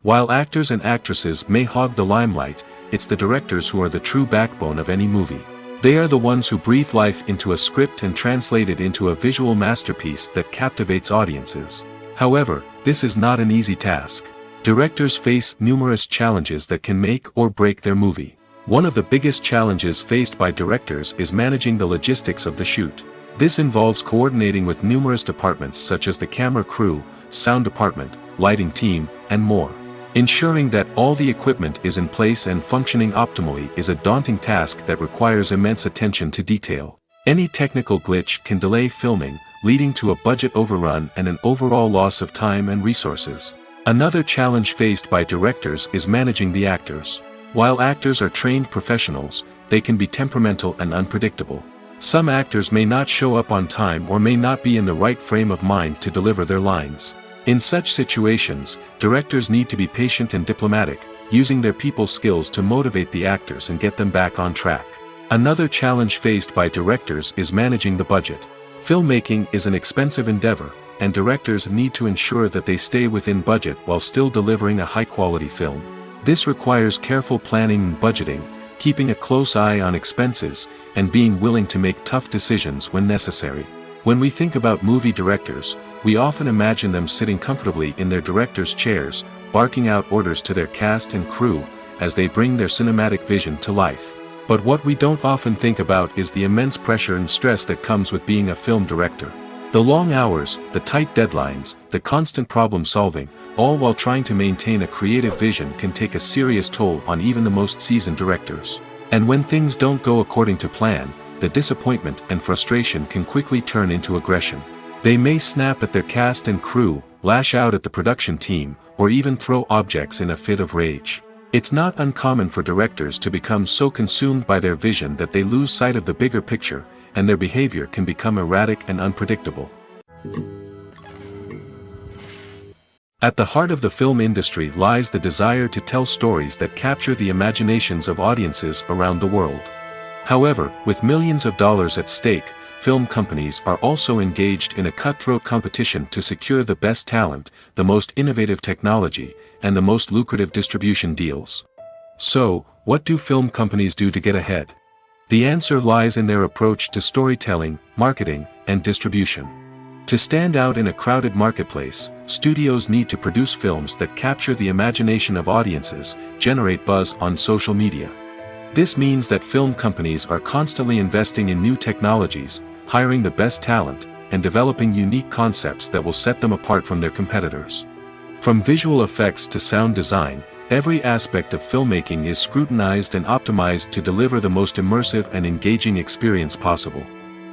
While actors and actresses may hog the limelight, it's the directors who are the true backbone of any movie. They are the ones who breathe life into a script and translate it into a visual masterpiece that captivates audiences. However, this is not an easy task. Directors face numerous challenges that can make or break their movie. One of the biggest challenges faced by directors is managing the logistics of the shoot. This involves coordinating with numerous departments such as the camera crew, sound department, lighting team, and more. Ensuring that all the equipment is in place and functioning optimally is a daunting task that requires immense attention to detail. Any technical glitch can delay filming, leading to a budget overrun and an overall loss of time and resources. Another challenge faced by directors is managing the actors. While actors are trained professionals, they can be temperamental and unpredictable. Some actors may not show up on time or may not be in the right frame of mind to deliver their lines. In such situations, directors need to be patient and diplomatic, using their people skills to motivate the actors and get them back on track. Another challenge faced by directors is managing the budget. Filmmaking is an expensive endeavor, and directors need to ensure that they stay within budget while still delivering a high-quality film. This requires careful planning and budgeting, keeping a close eye on expenses, and being willing to make tough decisions when necessary. When we think about movie directors, we often imagine them sitting comfortably in their director's chairs, barking out orders to their cast and crew, as they bring their cinematic vision to life. But what we don't often think about is the immense pressure and stress that comes with being a film director. The long hours, the tight deadlines, the constant problem solving, all while trying to maintain a creative vision can take a serious toll on even the most seasoned directors. And when things don't go according to plan, the disappointment and frustration can quickly turn into aggression. They may snap at their cast and crew, lash out at the production team, or even throw objects in a fit of rage. It's not uncommon for directors to become so consumed by their vision that they lose sight of the bigger picture, and their behavior can become erratic and unpredictable. At the heart of the film industry lies the desire to tell stories that capture the imaginations of audiences around the world. However, with millions of dollars at stake, film companies are also engaged in a cutthroat competition to secure the best talent, the most innovative technology, and the most lucrative distribution deals. So, What do film companies do to get ahead? The answer lies in their approach to storytelling, marketing, and distribution. To stand out in a crowded marketplace, studios need to produce films that capture the imagination of audiences, generate buzz on social media. This means that film companies are constantly investing in new technologies, hiring the best talent, and developing unique concepts that will set them apart from their competitors. From visual effects to sound design, every aspect of filmmaking is scrutinized and optimized to deliver the most immersive and engaging experience possible.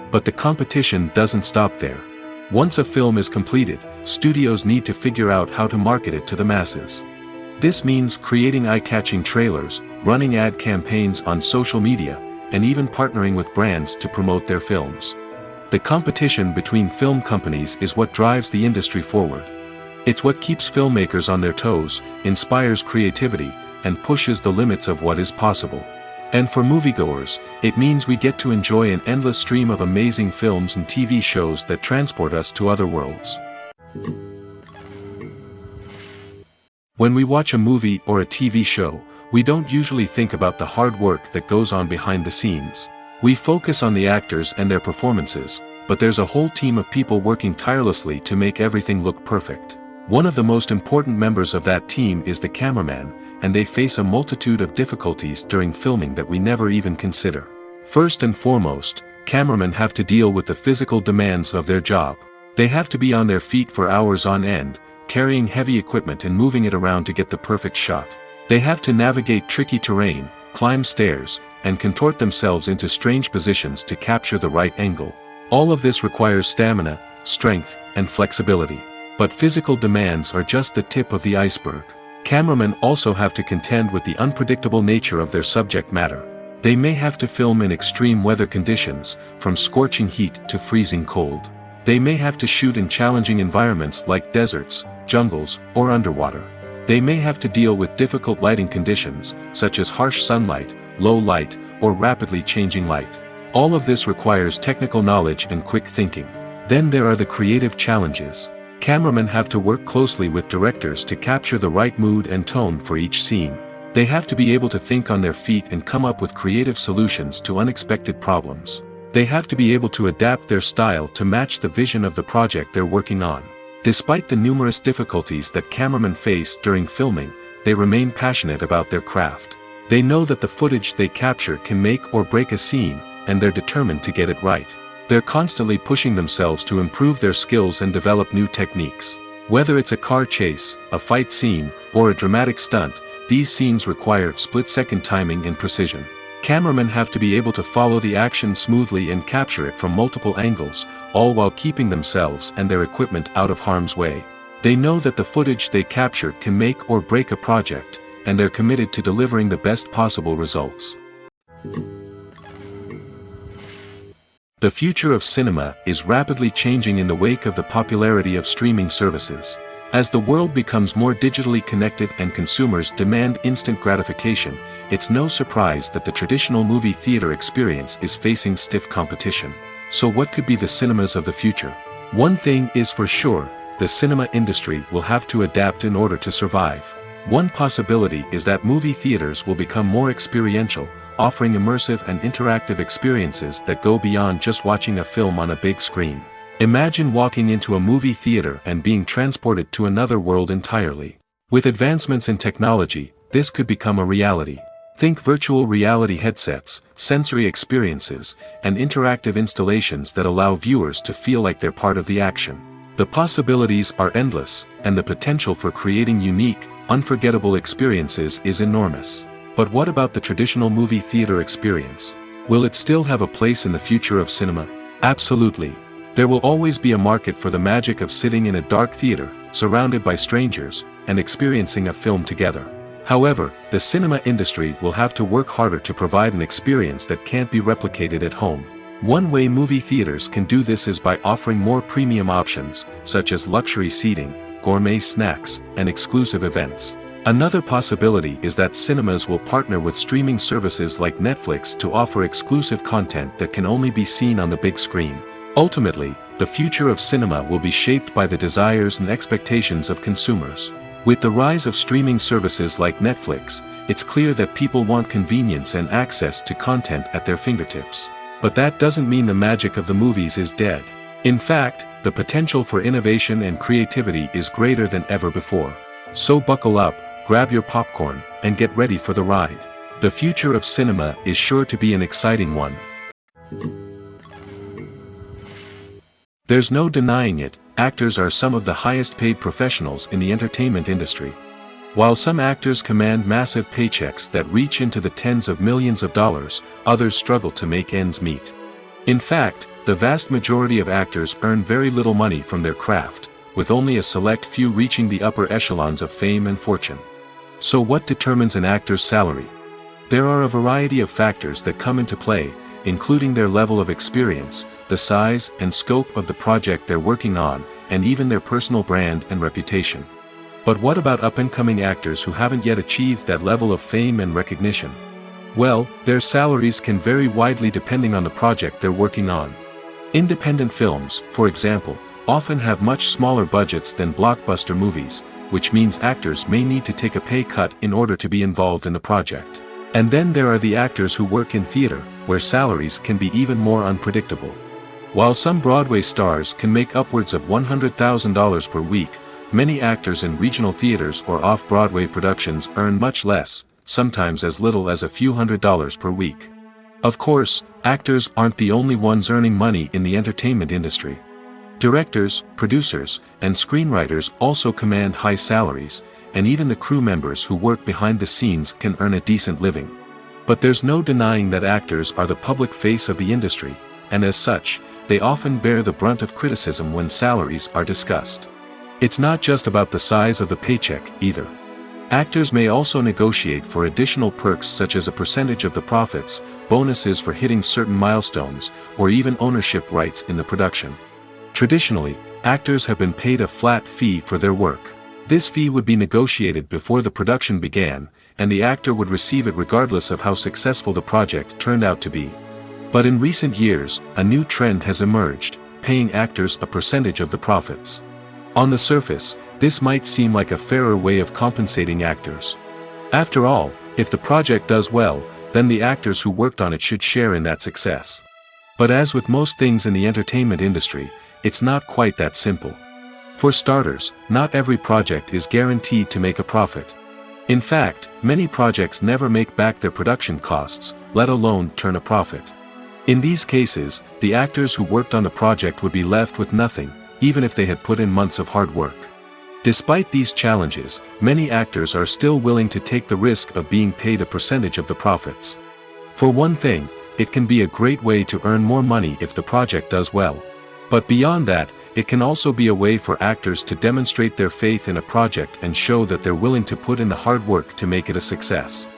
But the competition doesn't stop there. Once a film is completed, studios need to figure out how to market it to the masses. This means creating eye-catching trailers, running ad campaigns on social media, and even partnering with brands to promote their films. The competition between film companies is what drives the industry forward. It's what keeps filmmakers on their toes, inspires creativity, and pushes the limits of what is possible. And for moviegoers, it means we get to enjoy an endless stream of amazing films and TV shows that transport us to other worlds. When we watch a movie or a TV show, we don't usually think about the hard work that goes on behind the scenes. We focus on the actors and their performances, but there's a whole team of people working tirelessly to make everything look perfect. One of the most important members of that team is the cameraman, and they face a multitude of difficulties during filming that we never even consider. First and foremost, cameramen have to deal with the physical demands of their job. They have to be on their feet for hours on end, carrying heavy equipment and moving it around to get the perfect shot. They have to navigate tricky terrain, climb stairs, and contort themselves into strange positions to capture the right angle. All of this requires stamina, strength, and flexibility. But physical demands are just the tip of the iceberg. Cameramen also have to contend with the unpredictable nature of their subject matter. They may have to film in extreme weather conditions, from scorching heat to freezing cold. They may have to shoot in challenging environments like deserts, jungles, or underwater. They may have to deal with difficult lighting conditions, such as harsh sunlight, low light, or rapidly changing light. All of this requires technical knowledge and quick thinking. Then there are the creative challenges. Cameramen have to work closely with directors to capture the right mood and tone for each scene. They have to be able to think on their feet and come up with creative solutions to unexpected problems. They have to be able to adapt their style to match the vision of the project they're working on. Despite the numerous difficulties that cameramen face during filming, they remain passionate about their craft. They know that the footage they capture can make or break a scene, and they're determined to get it right. They're constantly pushing themselves to improve their skills and develop new techniques. Whether it's a car chase, a fight scene, or a dramatic stunt, these scenes require split-second timing and precision. Cameramen have to be able to follow the action smoothly and capture it from multiple angles, all while keeping themselves and their equipment out of harm's way. They know that the footage they capture can make or break a project, and they're committed to delivering the best possible results. The future of cinema is rapidly changing in the wake of the popularity of streaming services. As the world becomes more digitally connected and consumers demand instant gratification, it's no surprise that the traditional movie theater experience is facing stiff competition. So what could be the cinemas of the future? One thing is for sure, the cinema industry will have to adapt in order to survive. One possibility is that movie theaters will become more experiential, offering immersive and interactive experiences that go beyond just watching a film on a big screen. Imagine walking into a movie theater and being transported to another world entirely. With advancements in technology, this could become a reality. Think virtual reality headsets, sensory experiences, and interactive installations that allow viewers to feel like they're part of the action. The possibilities are endless, and the potential for creating unique, unforgettable experiences is enormous. But what about the traditional movie theater experience? Will it still have a place in the future of cinema? Absolutely. There will always be a market for the magic of sitting in a dark theater, surrounded by strangers, and experiencing a film together. However, the cinema industry will have to work harder to provide an experience that can't be replicated at home. One way movie theaters can do this is by offering more premium options, such as luxury seating, gourmet snacks, and exclusive events. Another possibility is that cinemas will partner with streaming services like Netflix to offer exclusive content that can only be seen on the big screen. Ultimately, the future of cinema will be shaped by the desires and expectations of consumers. With the rise of streaming services like Netflix, it's clear that people want convenience and access to content at their fingertips. But that doesn't mean the magic of the movies is dead. In fact, the potential for innovation and creativity is greater than ever before. So buckle up, grab your popcorn, and get ready for the ride. The future of cinema is sure to be an exciting one. There's no denying it, actors are some of the highest paid professionals in the entertainment industry. While some actors command massive paychecks that reach into the tens of millions of dollars, others struggle to make ends meet. In fact, the vast majority of actors earn very little money from their craft, with only a select few reaching the upper echelons of fame and fortune. So what determines an actor's salary? There are a variety of factors that come into play, including their level of experience, the size and scope of the project they're working on, and even their personal brand and reputation. But what about up-and-coming actors who haven't yet achieved that level of fame and recognition? Well, their salaries can vary widely depending on the project they're working on. Independent films, for example, often have much smaller budgets than blockbuster movies, which means actors may need to take a pay cut in order to be involved in the project. And then there are the actors who work in theater, where salaries can be even more unpredictable. While some Broadway stars can make upwards of $100,000 per week, many actors in regional theaters or off-Broadway productions earn much less, sometimes as little as a few $100s per week. Of course, actors aren't the only ones earning money in the entertainment industry. Directors, producers, and screenwriters also command high salaries, and even the crew members who work behind the scenes can earn a decent living. But there's no denying that actors are the public face of the industry, and as such, they often bear the brunt of criticism when salaries are discussed. It's not just about the size of the paycheck, either. Actors may also negotiate for additional perks such as a percentage of the profits, bonuses for hitting certain milestones, or even ownership rights in the production. Traditionally, actors have been paid a flat fee for their work. This fee would be negotiated before the production began, and the actor would receive it regardless of how successful the project turned out to be. But in recent years, a new trend has emerged, paying actors a percentage of the profits. On the surface, this might seem like a fairer way of compensating actors. After all, if the project does well, then the actors who worked on it should share in that success. But as with most things in the entertainment industry, it's not quite that simple. For starters, not every project is guaranteed to make a profit. In fact, many projects never make back their production costs, let alone turn a profit. In these cases, the actors who worked on the project would be left with nothing, even if they had put in months of hard work. Despite these challenges, many actors are still willing to take the risk of being paid a percentage of the profits. For one thing, it can be a great way to earn more money if the project does well. But beyond that, it can also be a way for actors to demonstrate their faith in a project and show that they're willing to put in the hard work to make it a success.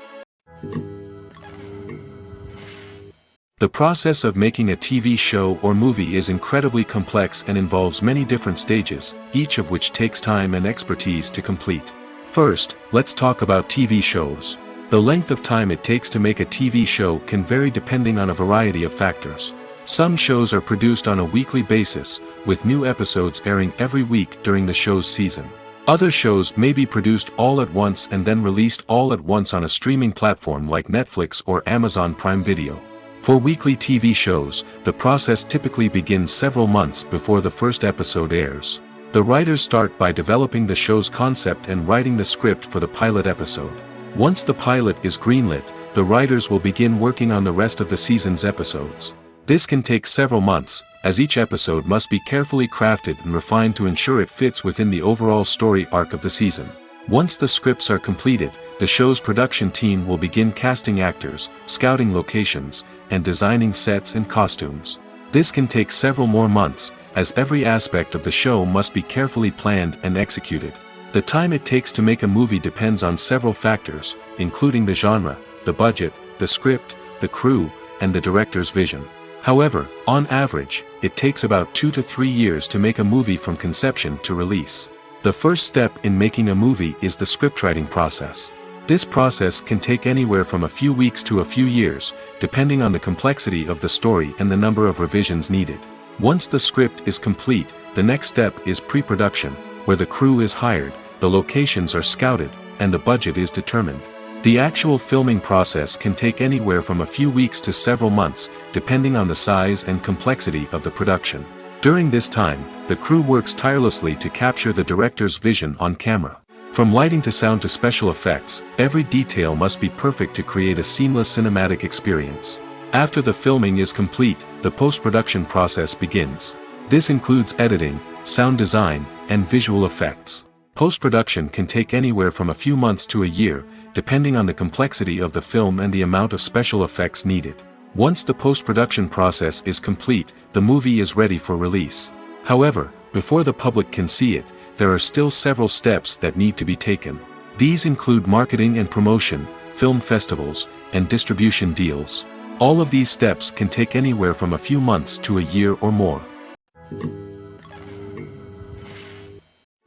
The process of making a TV show or movie is incredibly complex and involves many different stages, each of which takes time and expertise to complete. First, let's talk about TV shows. The length of time it takes to make a TV show can vary depending on a variety of factors. Some shows are produced on a weekly basis, with new episodes airing every week during the show's season. Other shows may be produced all at once and then released all at once on a streaming platform like Netflix or Amazon Prime Video. For weekly TV shows, the process typically begins several months before the first episode airs. The writers start by developing the show's concept and writing the script for the pilot episode. Once the pilot is greenlit, the writers will begin working on the rest of the season's episodes. This can take several months, as each episode must be carefully crafted and refined to ensure it fits within the overall story arc of the season. Once the scripts are completed, the show's production team will begin casting actors, scouting locations, and designing sets and costumes. This can take several more months, as every aspect of the show must be carefully planned and executed. The time it takes to make a movie depends on several factors, including the genre, the budget, the script, the crew, and the director's vision. However, on average, it takes about 2 to 3 years to make a movie from conception to release. The first step in making a movie is the scriptwriting process. This process can take anywhere from a few weeks to a few years, depending on the complexity of the story and the number of revisions needed. Once the script is complete, the next step is pre-production, where the crew is hired, the locations are scouted, and the budget is determined. The actual filming process can take anywhere from a few weeks to several months, depending on the size and complexity of the production. During this time, the crew works tirelessly to capture the director's vision on camera. From lighting to sound to special effects, every detail must be perfect to create a seamless cinematic experience. After the filming is complete, the post-production process begins. This includes editing, sound design, and visual effects. Post-production can take anywhere from a few months to a year, depending on the complexity of the film and the amount of special effects needed. Once the post-production process is complete, the movie is ready for release. However, before the public can see it, there are still several steps that need to be taken. These include marketing and promotion, film festivals, and distribution deals. All of these steps can take anywhere from a few months to a year or more.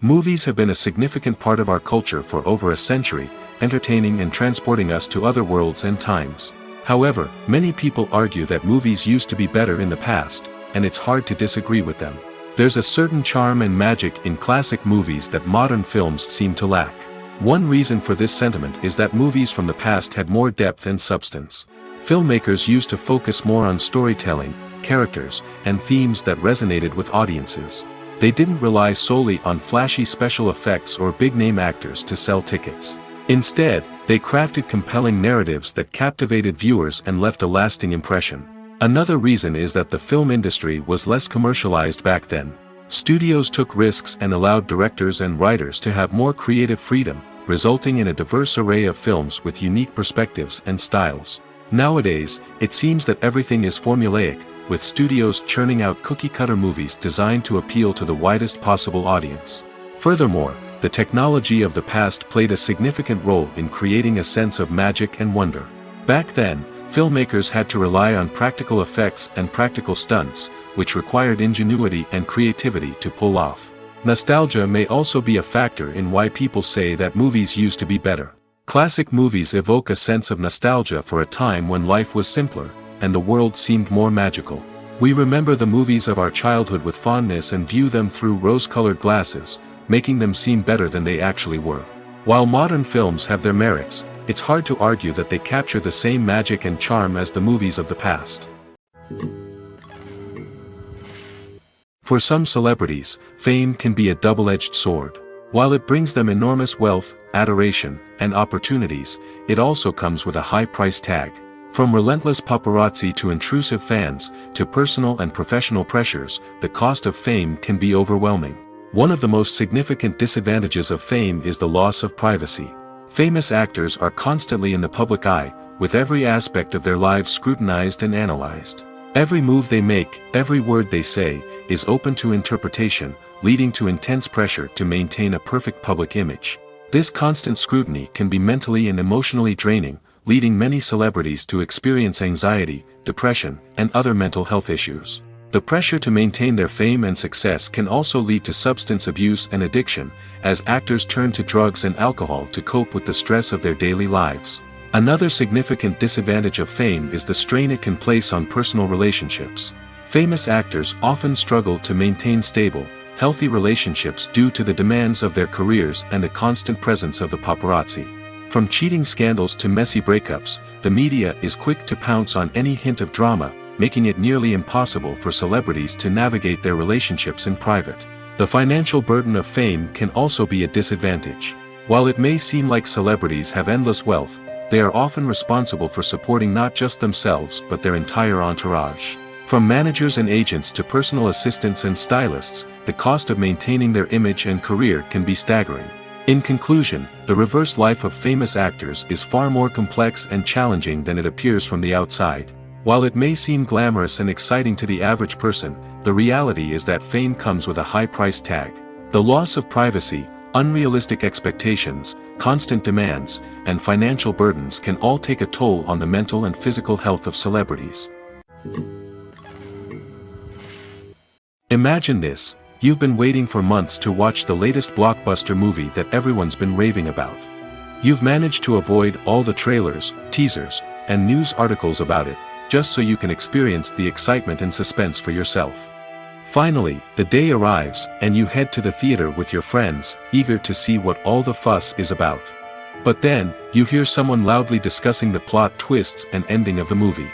Movies have been a significant part of our culture for over a century, entertaining and transporting us to other worlds and times. However, many people argue that movies used to be better in the past, and it's hard to disagree with them. There's a certain charm and magic in classic movies that modern films seem to lack. One reason for this sentiment is that movies from the past had more depth and substance. Filmmakers used to focus more on storytelling, characters, and themes that resonated with audiences. They didn't rely solely on flashy special effects or big-name actors to sell tickets. Instead, they crafted compelling narratives that captivated viewers and left a lasting impression. Another reason is that the film industry was less commercialized back then. Studios took risks and allowed directors and writers to have more creative freedom, resulting in a diverse array of films with unique perspectives and styles. Nowadays, it seems that everything is formulaic, with studios churning out cookie-cutter movies designed to appeal to the widest possible audience. Furthermore, the technology of the past played a significant role in creating a sense of magic and wonder. Back then, filmmakers had to rely on practical effects and practical stunts, which required ingenuity and creativity to pull off. Nostalgia may also be a factor in why people say that movies used to be better. Classic movies evoke a sense of nostalgia for a time when life was simpler, and the world seemed more magical. We remember the movies of our childhood with fondness and view them through rose-colored glasses, making them seem better than they actually were. While modern films have their merits, it's hard to argue that they capture the same magic and charm as the movies of the past. For some celebrities, fame can be a double-edged sword. While it brings them enormous wealth, adoration, and opportunities, it also comes with a high price tag. From relentless paparazzi to intrusive fans, to personal and professional pressures, the cost of fame can be overwhelming. One of the most significant disadvantages of fame is the loss of privacy. Famous actors are constantly in the public eye, with every aspect of their lives scrutinized and analyzed. Every move they make, every word they say, is open to interpretation, leading to intense pressure to maintain a perfect public image. This constant scrutiny can be mentally and emotionally draining, leading many celebrities to experience anxiety, depression, and other mental health issues. The pressure to maintain their fame and success can also lead to substance abuse and addiction, as actors turn to drugs and alcohol to cope with the stress of their daily lives. Another significant disadvantage of fame is the strain it can place on personal relationships. Famous actors often struggle to maintain stable, healthy relationships due to the demands of their careers and the constant presence of the paparazzi. From cheating scandals to messy breakups, the media is quick to pounce on any hint of drama, making it nearly impossible for celebrities to navigate their relationships in private. The financial burden of fame can also be a disadvantage. While it may seem like celebrities have endless wealth, they are often responsible for supporting not just themselves but their entire entourage. From managers and agents to personal assistants and stylists, the cost of maintaining their image and career can be staggering. In conclusion, the reverse life of famous actors is far more complex and challenging than it appears from the outside. While it may seem glamorous and exciting to the average person, the reality is that fame comes with a high price tag. The loss of privacy, unrealistic expectations, constant demands, and financial burdens can all take a toll on the mental and physical health of celebrities. Imagine this: you've been waiting for months to watch the latest blockbuster movie that everyone's been raving about. You've managed to avoid all the trailers, teasers, and news articles about it, just so you can experience the excitement and suspense for yourself. Finally, the day arrives, and you head to the theater with your friends, eager to see what all the fuss is about. But then, you hear someone loudly discussing the plot twists and ending of the movie.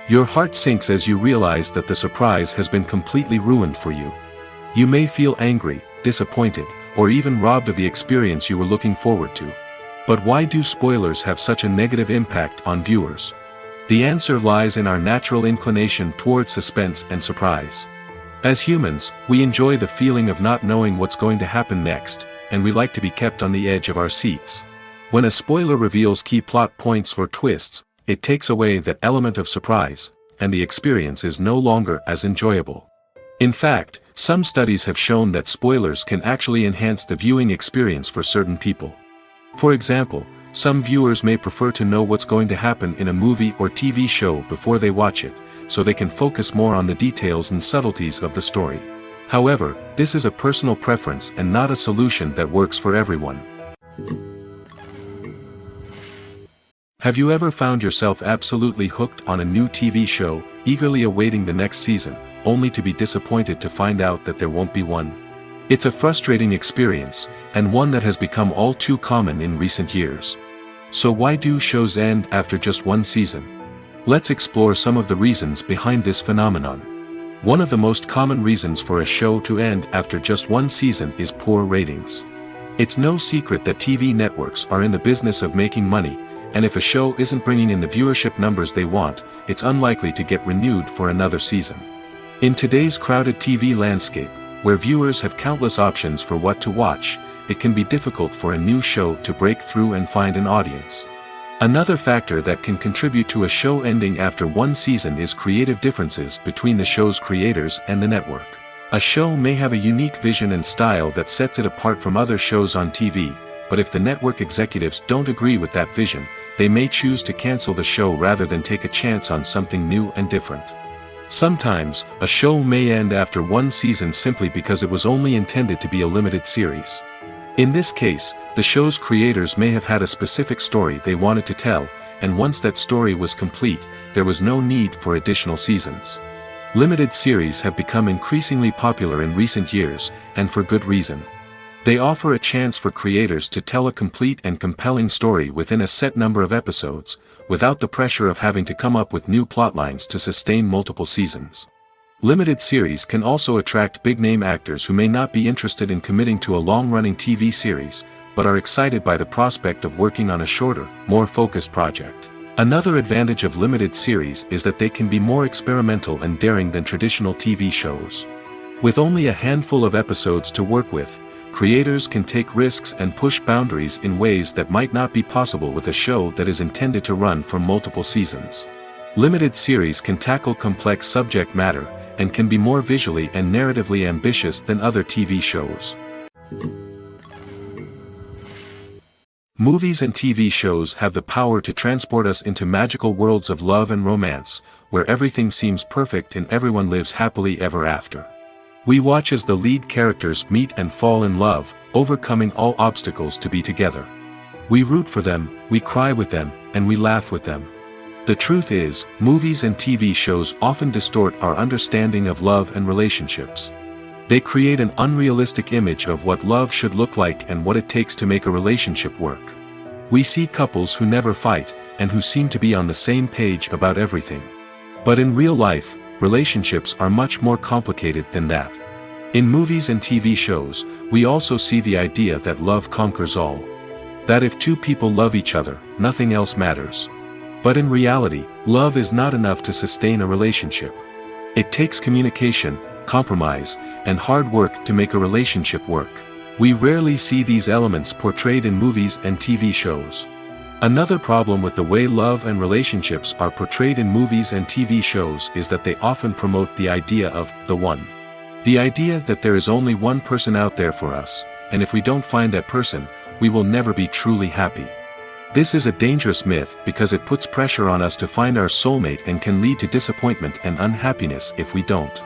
Your heart sinks as you realize that the surprise has been completely ruined for you. You may feel angry, disappointed, or even robbed of the experience you were looking forward to. But why do spoilers have such a negative impact on viewers? The answer lies in our natural inclination toward suspense and surprise. As humans, we enjoy the feeling of not knowing what's going to happen next, and we like to be kept on the edge of our seats. When a spoiler reveals key plot points or twists, it takes away that element of surprise, and the experience is no longer as enjoyable. In fact, some studies have shown that spoilers can actually enhance the viewing experience for certain people. For example, some viewers may prefer to know what's going to happen in a movie or TV show before they watch it, so they can focus more on the details and subtleties of the story. However, this is a personal preference and not a solution that works for everyone. Have you ever found yourself absolutely hooked on a new TV show, eagerly awaiting the next season, only to be disappointed to find out that there won't be one? It's a frustrating experience, and one that has become all too common in recent years. So why do shows end after just one season? Let's explore some of the reasons behind this phenomenon. One of the most common reasons for a show to end after just one season is poor ratings. It's no secret that TV networks are in the business of making money, and if a show isn't bringing in the viewership numbers they want, it's unlikely to get renewed for another season. In today's crowded TV landscape, where viewers have countless options for what to watch, it can be difficult for a new show to break through and find an audience. Another factor that can contribute to a show ending after one season is creative differences between the show's creators and the network. A show may have a unique vision and style that sets it apart from other shows on TV, but if the network executives don't agree with that vision, they may choose to cancel the show rather than take a chance on something new and different. Sometimes, a show may end after one season simply because it was only intended to be a limited series. In this case, the show's creators may have had a specific story they wanted to tell, and once that story was complete, there was no need for additional seasons. Limited series have become increasingly popular in recent years, and for good reason. They offer a chance for creators to tell a complete and compelling story within a set number of episodes, without the pressure of having to come up with new plotlines to sustain multiple seasons. Limited series can also attract big-name actors who may not be interested in committing to a long-running TV series, but are excited by the prospect of working on a shorter, more focused project. Another advantage of limited series is that they can be more experimental and daring than traditional TV shows. With only a handful of episodes to work with, creators can take risks and push boundaries in ways that might not be possible with a show that is intended to run for multiple seasons. Limited series can tackle complex subject matter, and can be more visually and narratively ambitious than other TV shows. Movies and TV shows have the power to transport us into magical worlds of love and romance, where everything seems perfect and everyone lives happily ever after. We watch as the lead characters meet and fall in love, overcoming all obstacles to be together. We root for them, we cry with them, and we laugh with them. The truth is, movies and TV shows often distort our understanding of love and relationships. They create an unrealistic image of what love should look like and what it takes to make a relationship work. We see couples who never fight, and who seem to be on the same page about everything. But in real life, relationships are much more complicated than that. In movies and TV shows, we also see the idea that love conquers all. That if two people love each other, nothing else matters. But in reality, love is not enough to sustain a relationship. It takes communication, compromise, and hard work to make a relationship work. We rarely see these elements portrayed in movies and TV shows. Another problem with the way love and relationships are portrayed in movies and TV shows is that they often promote the idea of the one. The idea that there is only one person out there for us, and if we don't find that person, we will never be truly happy. This is a dangerous myth because it puts pressure on us to find our soulmate and can lead to disappointment and unhappiness if we don't.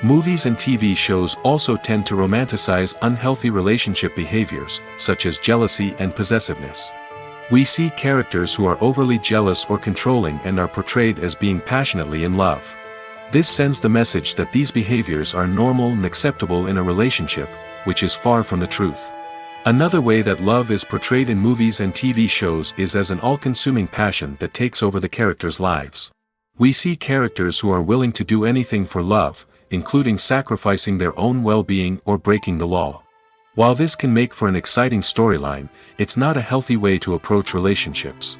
Movies and TV shows also tend to romanticize unhealthy relationship behaviors, such as jealousy and possessiveness. We see characters who are overly jealous or controlling and are portrayed as being passionately in love. This sends the message that these behaviors are normal and acceptable in a relationship, which is far from the truth. Another way that love is portrayed in movies and TV shows is as an all-consuming passion that takes over the characters' lives. We see characters who are willing to do anything for love, including sacrificing their own well-being or breaking the law. While this can make for an exciting storyline, it's not a healthy way to approach relationships.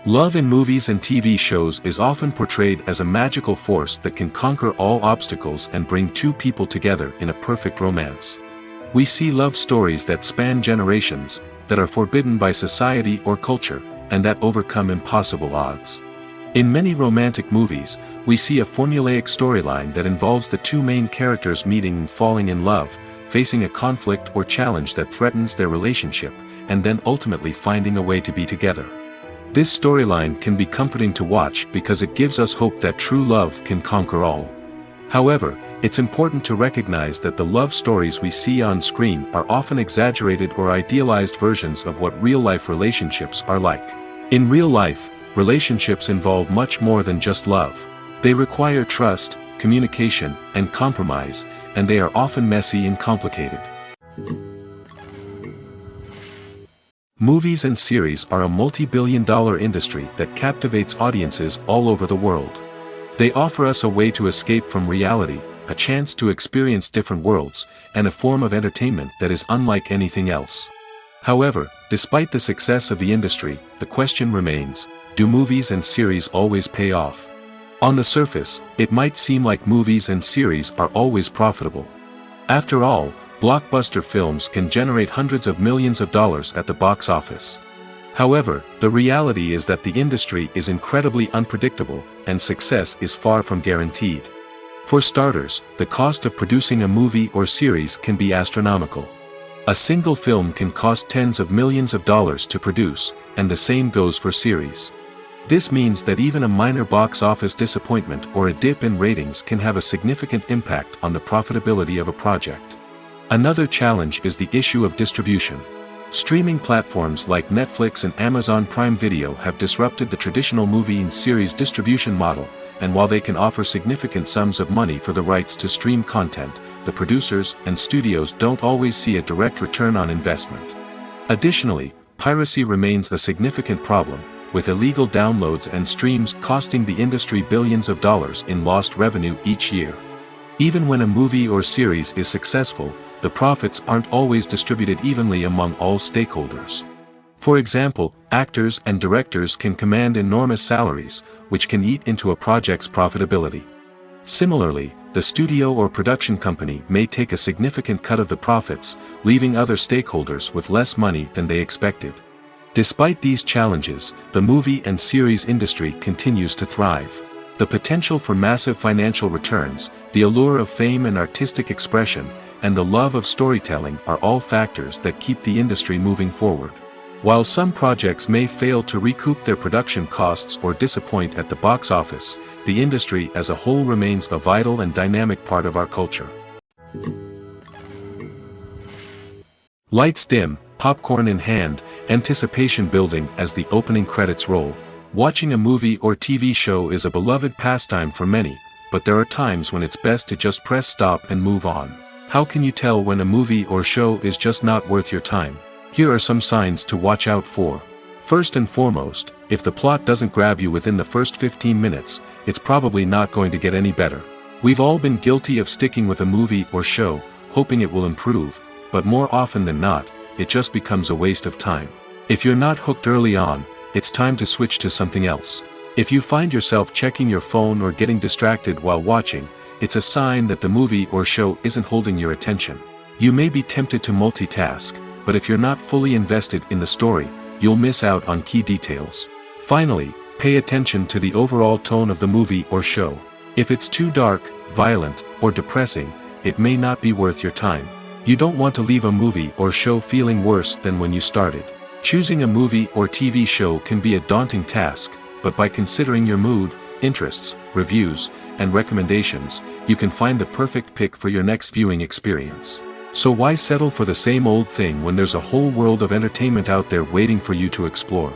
Love in movies and TV shows is often portrayed as a magical force that can conquer all obstacles and bring two people together in a perfect romance. We see love stories that span generations, that are forbidden by society or culture, and that overcome impossible odds. In many romantic movies, we see a formulaic storyline that involves the two main characters meeting and falling in love, facing a conflict or challenge that threatens their relationship, and then ultimately finding a way to be together. This storyline can be comforting to watch because it gives us hope that true love can conquer all. However, it's important to recognize that the love stories we see on screen are often exaggerated or idealized versions of what real-life relationships are like. In real life, relationships involve much more than just love. They require trust, communication, and compromise, and they are often messy and complicated. Movies and series are a multi-billion-dollar industry that captivates audiences all over the world. They offer us a way to escape from reality, a chance to experience different worlds, and a form of entertainment that is unlike anything else. However, despite the success of the industry, the question remains, do movies and series always pay off? On the surface, it might seem like movies and series are always profitable. After all, blockbuster films can generate hundreds of millions of dollars at the box office. However, the reality is that the industry is incredibly unpredictable, and success is far from guaranteed. For starters, the cost of producing a movie or series can be astronomical. A single film can cost tens of millions of dollars to produce, and the same goes for series. This means that even a minor box office disappointment or a dip in ratings can have a significant impact on the profitability of a project. Another challenge is the issue of distribution. Streaming platforms like Netflix and Amazon Prime Video have disrupted the traditional movie and series distribution model, and while they can offer significant sums of money for the rights to stream content, the producers and studios don't always see a direct return on investment. Additionally, piracy remains a significant problem, with illegal downloads and streams costing the industry billions of dollars in lost revenue each year. Even when a movie or series is successful, the profits aren't always distributed evenly among all stakeholders. For example, actors and directors can command enormous salaries, which can eat into a project's profitability. Similarly, the studio or production company may take a significant cut of the profits, leaving other stakeholders with less money than they expected. Despite these challenges, the movie and series industry continues to thrive. The potential for massive financial returns, the allure of fame and artistic expression, and the love of storytelling are all factors that keep the industry moving forward. While some projects may fail to recoup their production costs or disappoint at the box office, the industry as a whole remains a vital and dynamic part of our culture. Lights dim, popcorn in hand, anticipation building as the opening credits roll. Watching a movie or TV show is a beloved pastime for many, but there are times when it's best to just press stop and move on. How can you tell when a movie or show is just not worth your time? Here are some signs to watch out for. First and foremost, if the plot doesn't grab you within the first 15 minutes, it's probably not going to get any better. We've all been guilty of sticking with a movie or show, hoping it will improve, but more often than not, it just becomes a waste of time. If you're not hooked early on, it's time to switch to something else. If you find yourself checking your phone or getting distracted while watching, it's a sign that the movie or show isn't holding your attention. You may be tempted to multitask, but if you're not fully invested in the story, you'll miss out on key details. Finally, pay attention to the overall tone of the movie or show. If it's too dark, violent, or depressing, it may not be worth your time. You don't want to leave a movie or show feeling worse than when you started. Choosing a movie or TV show can be a daunting task, but by considering your mood, interests, reviews, and recommendations, you can find the perfect pick for your next viewing experience. So why settle for the same old thing when there's a whole world of entertainment out there waiting for you to explore?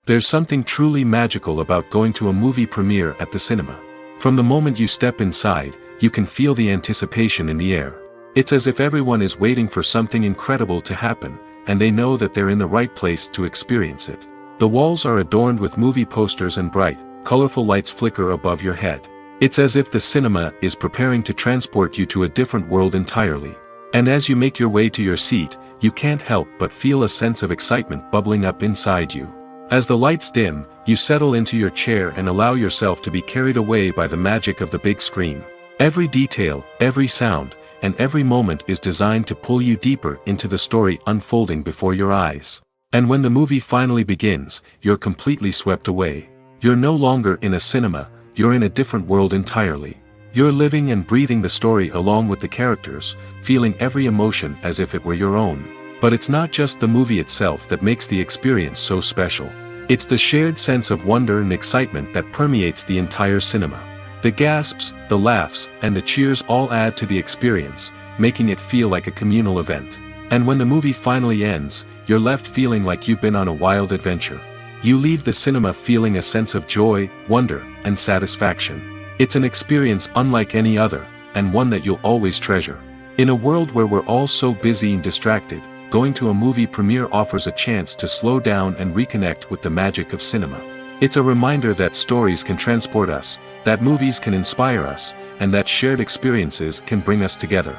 There's something truly magical about going to a movie premiere at the cinema. From the moment you step inside, you can feel the anticipation in the air. It's as if everyone is waiting for something incredible to happen, and they know that they're in the right place to experience it. The walls are adorned with movie posters and bright, colorful lights flicker above your head. It's as if the cinema is preparing to transport you to a different world entirely. And as you make your way to your seat, you can't help but feel a sense of excitement bubbling up inside you. As the lights dim, you settle into your chair and allow yourself to be carried away by the magic of the big screen. Every detail, every sound, and every moment is designed to pull you deeper into the story unfolding before your eyes. And when the movie finally begins, you're completely swept away. You're no longer in a cinema, you're in a different world entirely. You're living and breathing the story along with the characters, feeling every emotion as if it were your own. But it's not just the movie itself that makes the experience so special. It's the shared sense of wonder and excitement that permeates the entire cinema. The gasps, the laughs, and the cheers all add to the experience, making it feel like a communal event. And when the movie finally ends, you're left feeling like you've been on a wild adventure. You leave the cinema feeling a sense of joy, wonder, and satisfaction. It's an experience unlike any other, and one that you'll always treasure. In a world where we're all so busy and distracted, going to a movie premiere offers a chance to slow down and reconnect with the magic of cinema. It's a reminder that stories can transport us, that movies can inspire us, and that shared experiences can bring us together.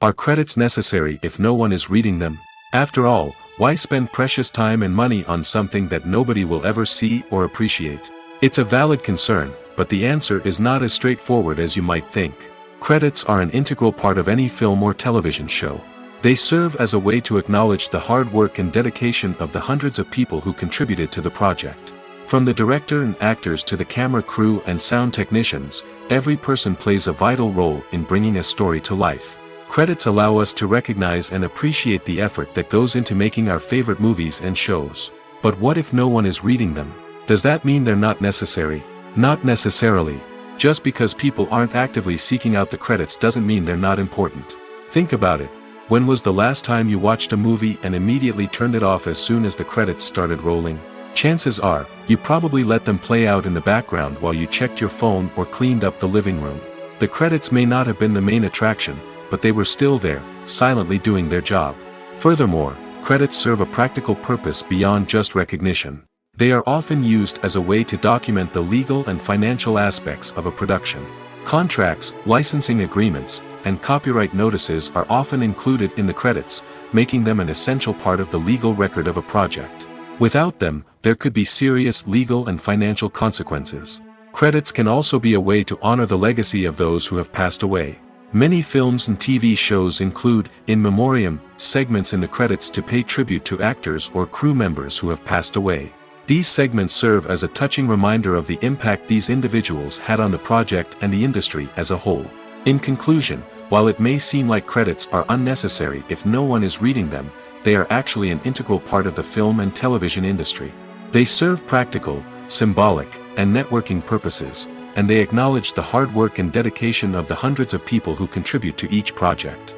Are credits necessary if no one is reading them? After all, why spend precious time and money on something that nobody will ever see or appreciate? It's a valid concern, but the answer is not as straightforward as you might think. Credits are an integral part of any film or television show. They serve as a way to acknowledge the hard work and dedication of the hundreds of people who contributed to the project. From the director and actors to the camera crew and sound technicians, every person plays a vital role in bringing a story to life. Credits allow us to recognize and appreciate the effort that goes into making our favorite movies and shows. But what if no one is reading them? Does that mean they're not necessary? Not necessarily. Just because people aren't actively seeking out the credits doesn't mean they're not important. Think about it. When was the last time you watched a movie and immediately turned it off as soon as the credits started rolling? Chances are, you probably let them play out in the background while you checked your phone or cleaned up the living room. The credits may not have been the main attraction, but they were still there, silently doing their job. Furthermore, credits serve a practical purpose beyond just recognition. They are often used as a way to document the legal and financial aspects of a production. Contracts, licensing agreements, and copyright notices are often included in the credits, making them an essential part of the legal record of a project. Without them, there could be serious legal and financial consequences. Credits can also be a way to honor the legacy of those who have passed away. Many films and TV shows include, in memoriam, segments in the credits to pay tribute to actors or crew members who have passed away. These segments serve as a touching reminder of the impact these individuals had on the project and the industry as a whole. In conclusion, while it may seem like credits are unnecessary if no one is reading them, they are actually an integral part of the film and television industry. They serve practical, symbolic, and networking purposes, and they acknowledge the hard work and dedication of the hundreds of people who contribute to each project.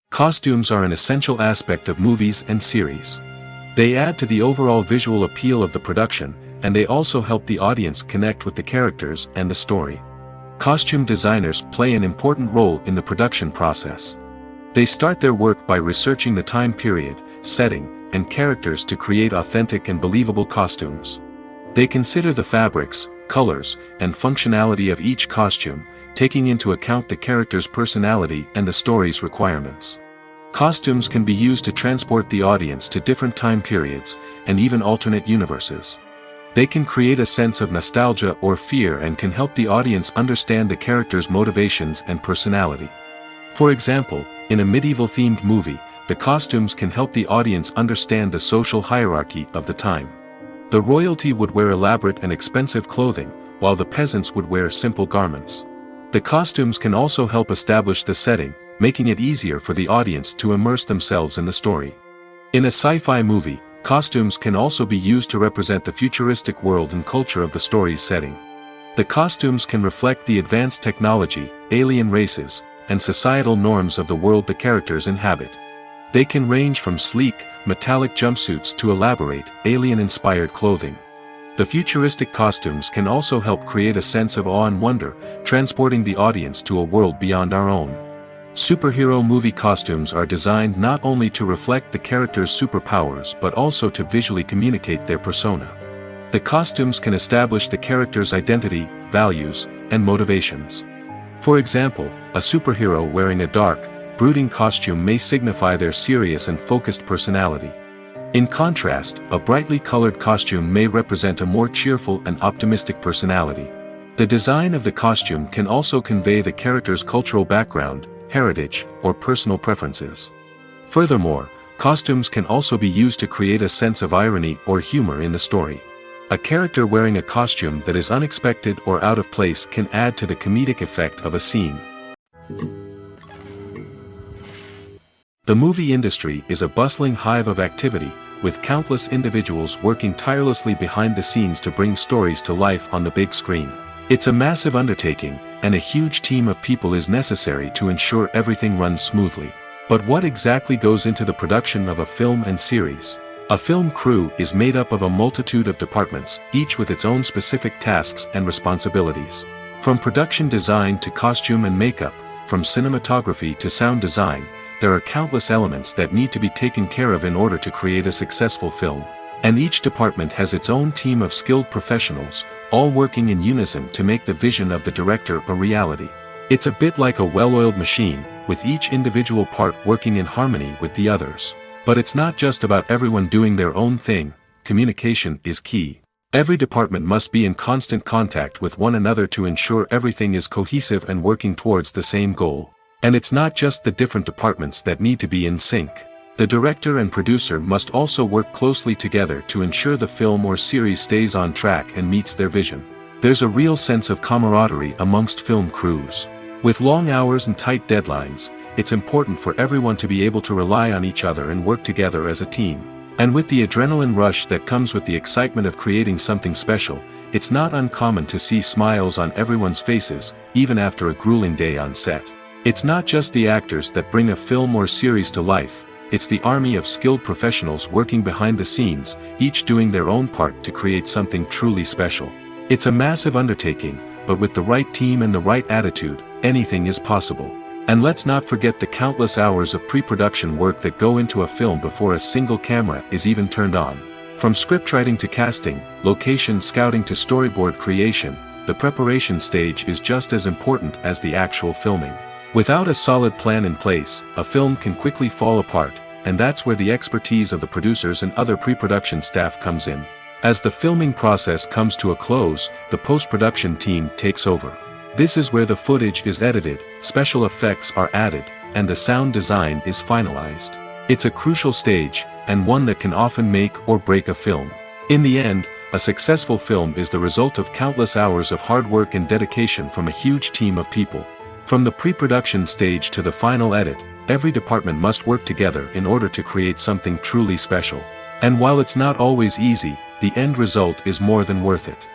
Costumes are an essential aspect of movies and series. They add to the overall visual appeal of the production, and they also help the audience connect with the characters and the story. Costume designers play an important role in the production process. They start their work by researching the time period, setting, and characters to create authentic and believable costumes. They consider the fabrics, colors, and functionality of each costume, taking into account the character's personality and the story's requirements. Costumes can be used to transport the audience to different time periods, and even alternate universes. They can create a sense of nostalgia or fear and can help the audience understand the character's motivations and personality. For example, in a medieval-themed movie, the costumes can help the audience understand the social hierarchy of the time. The royalty would wear elaborate and expensive clothing, while the peasants would wear simple garments. The costumes can also help establish the setting, making it easier for the audience to immerse themselves in the story. In a sci-fi movie, costumes can also be used to represent the futuristic world and culture of the story's setting. The costumes can reflect the advanced technology, alien races, and societal norms of the world the characters inhabit. They can range from sleek, metallic jumpsuits to elaborate, alien-inspired clothing. The futuristic costumes can also help create a sense of awe and wonder, transporting the audience to a world beyond our own. Superhero movie costumes are designed not only to reflect the character's superpowers but also to visually communicate their persona. The costumes can establish the character's identity, values, and motivations. For example, a superhero wearing a dark, brooding costume may signify their serious and focused personality. In contrast, a brightly colored costume may represent a more cheerful and optimistic personality. The design of the costume can also convey the character's cultural background, heritage, or personal preferences. Furthermore, costumes can also be used to create a sense of irony or humor in the story. A character wearing a costume that is unexpected or out of place can add to the comedic effect of a scene. The movie industry is a bustling hive of activity, with countless individuals working tirelessly behind the scenes to bring stories to life on the big screen. It's a massive undertaking, and a huge team of people is necessary to ensure everything runs smoothly. But what exactly goes into the production of a film and series? A film crew is made up of a multitude of departments, each with its own specific tasks and responsibilities. From production design to costume and makeup, from cinematography to sound design, there are countless elements that need to be taken care of in order to create a successful film. And each department has its own team of skilled professionals, all working in unison to make the vision of the director a reality. It's a bit like a well-oiled machine, with each individual part working in harmony with the others. But it's not just about everyone doing their own thing. Communication is key. Every department must be in constant contact with one another to ensure everything is cohesive and working towards the same goal. And it's not just the different departments that need to be in sync. The director and producer must also work closely together to ensure the film or series stays on track and meets their vision. There's a real sense of camaraderie amongst film crews. With long hours and tight deadlines, it's important for everyone to be able to rely on each other and work together as a team. And with the adrenaline rush that comes with the excitement of creating something special, it's not uncommon to see smiles on everyone's faces, even after a grueling day on set. It's not just the actors that bring a film or series to life, it's the army of skilled professionals working behind the scenes, each doing their own part to create something truly special. It's a massive undertaking, but with the right team and the right attitude, anything is possible. And let's not forget the countless hours of pre-production work that go into a film before a single camera is even turned on. From scriptwriting to casting, location scouting to storyboard creation, the preparation stage is just as important as the actual filming. Without a solid plan in place, a film can quickly fall apart, and that's where the expertise of the producers and other pre-production staff comes in. As the filming process comes to a close, the post-production team takes over. This is where the footage is edited, special effects are added, and the sound design is finalized. It's a crucial stage, and one that can often make or break a film. In the end, a successful film is the result of countless hours of hard work and dedication from a huge team of people. From the pre-production stage to the final edit, every department must work together in order to create something truly special. And while it's not always easy, the end result is more than worth it.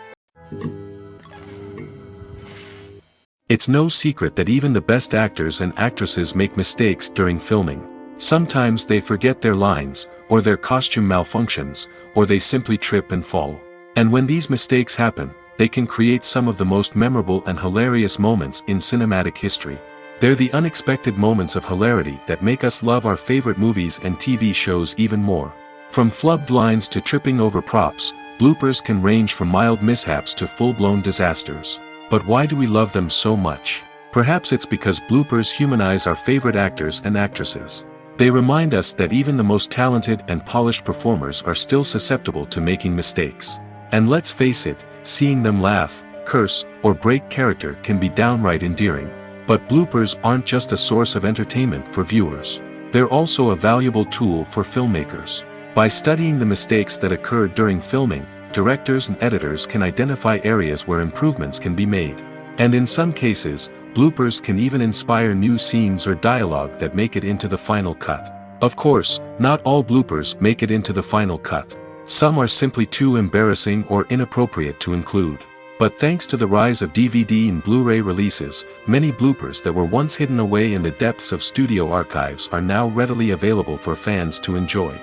It's no secret that even the best actors and actresses make mistakes during filming. Sometimes they forget their lines, or their costume malfunctions, or they simply trip and fall. And when these mistakes happen, they can create some of the most memorable and hilarious moments in cinematic history. They're the unexpected moments of hilarity that make us love our favorite movies and TV shows even more. From flubbed lines to tripping over props, bloopers can range from mild mishaps to full-blown disasters. But why do we love them so much? Perhaps it's because bloopers humanize our favorite actors and actresses. They remind us that even the most talented and polished performers are still susceptible to making mistakes. And let's face it, seeing them laugh, curse, or break character can be downright endearing. But bloopers aren't just a source of entertainment for viewers. They're also a valuable tool for filmmakers. By studying the mistakes that occurred during filming, directors and editors can identify areas where improvements can be made. And in some cases, bloopers can even inspire new scenes or dialogue that make it into the final cut. Of course, not all bloopers make it into the final cut. Some are simply too embarrassing or inappropriate to include. But thanks to the rise of DVD and Blu-ray releases, many bloopers that were once hidden away in the depths of studio archives are now readily available for fans to enjoy.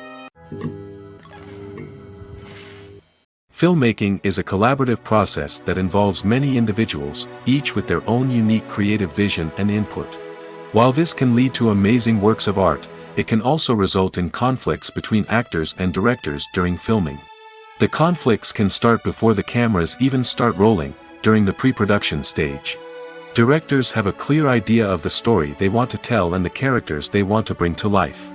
Filmmaking is a collaborative process that involves many individuals, each with their own unique creative vision and input. While this can lead to amazing works of art, it can also result in conflicts between actors and directors during filming. The conflicts can start before the cameras even start rolling, during the pre-production stage. Directors have a clear idea of the story they want to tell and the characters they want to bring to life.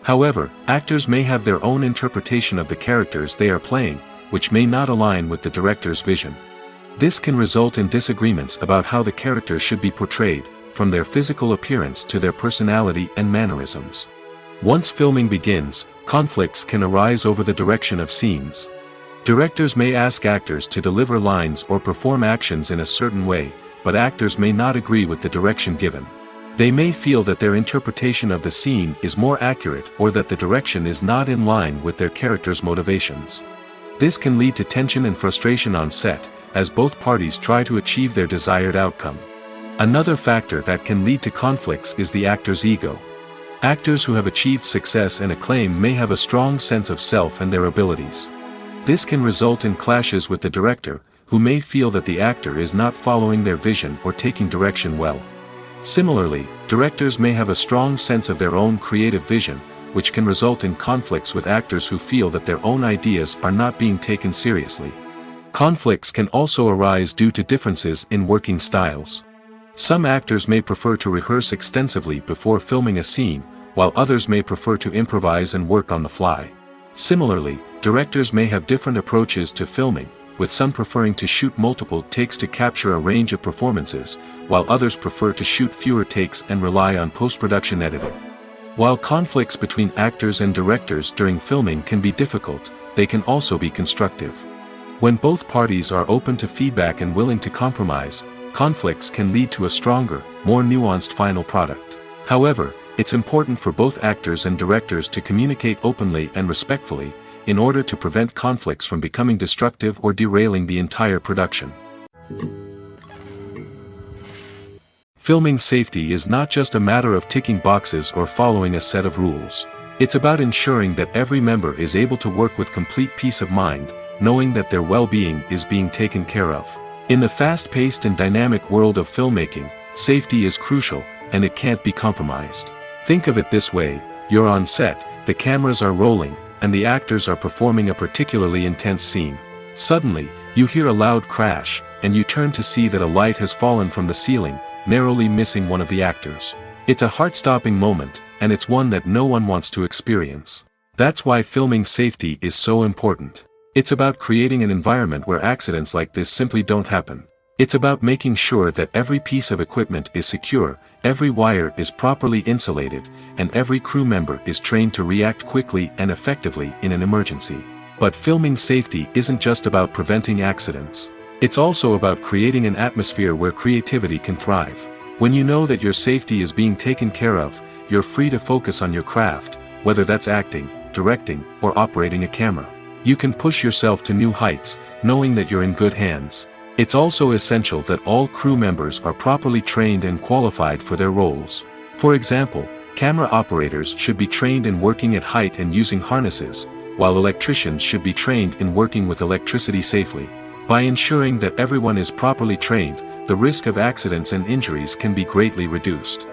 However, actors may have their own interpretation of the characters they are playing, which may not align with the director's vision. This can result in disagreements about how the characters should be portrayed, from their physical appearance to their personality and mannerisms. Once filming begins, conflicts can arise over the direction of scenes. Directors may ask actors to deliver lines or perform actions in a certain way, but actors may not agree with the direction given. They may feel that their interpretation of the scene is more accurate or that the direction is not in line with their character's motivations. This can lead to tension and frustration on set, as both parties try to achieve their desired outcome. Another factor that can lead to conflicts is the actor's ego. Actors who have achieved success and acclaim may have a strong sense of self and their abilities. This can result in clashes with the director, who may feel that the actor is not following their vision or taking direction well. Similarly, directors may have a strong sense of their own creative vision, which can result in conflicts with actors who feel that their own ideas are not being taken seriously. Conflicts can also arise due to differences in working styles. Some actors may prefer to rehearse extensively before filming a scene, while others may prefer to improvise and work on the fly. Similarly, directors may have different approaches to filming, with some preferring to shoot multiple takes to capture a range of performances, while others prefer to shoot fewer takes and rely on post-production editing. While conflicts between actors and directors during filming can be difficult, they can also be constructive. When both parties are open to feedback and willing to compromise, conflicts can lead to a stronger, more nuanced final product. However, it's important for both actors and directors to communicate openly and respectfully, in order to prevent conflicts from becoming destructive or derailing the entire production. Filming safety is not just a matter of ticking boxes or following a set of rules. It's about ensuring that every member is able to work with complete peace of mind, knowing that their well-being is being taken care of. In the fast-paced and dynamic world of filmmaking, safety is crucial, and it can't be compromised. Think of it this way: you're on set, the cameras are rolling, and the actors are performing a particularly intense scene. Suddenly, you hear a loud crash, and you turn to see that a light has fallen from the ceiling, narrowly missing one of the actors. It's a heart-stopping moment, and it's one that no one wants to experience. That's why filming safety is so important. It's about creating an environment where accidents like this simply don't happen. It's about making sure that every piece of equipment is secure, every wire is properly insulated, and every crew member is trained to react quickly and effectively in an emergency. But filming safety isn't just about preventing accidents. It's also about creating an atmosphere where creativity can thrive. When you know that your safety is being taken care of, you're free to focus on your craft, whether that's acting, directing, or operating a camera. You can push yourself to new heights, knowing that you're in good hands. It's also essential that all crew members are properly trained and qualified for their roles. For example, camera operators should be trained in working at height and using harnesses, while electricians should be trained in working with electricity safely. By ensuring that everyone is properly trained, the risk of accidents and injuries can be greatly reduced.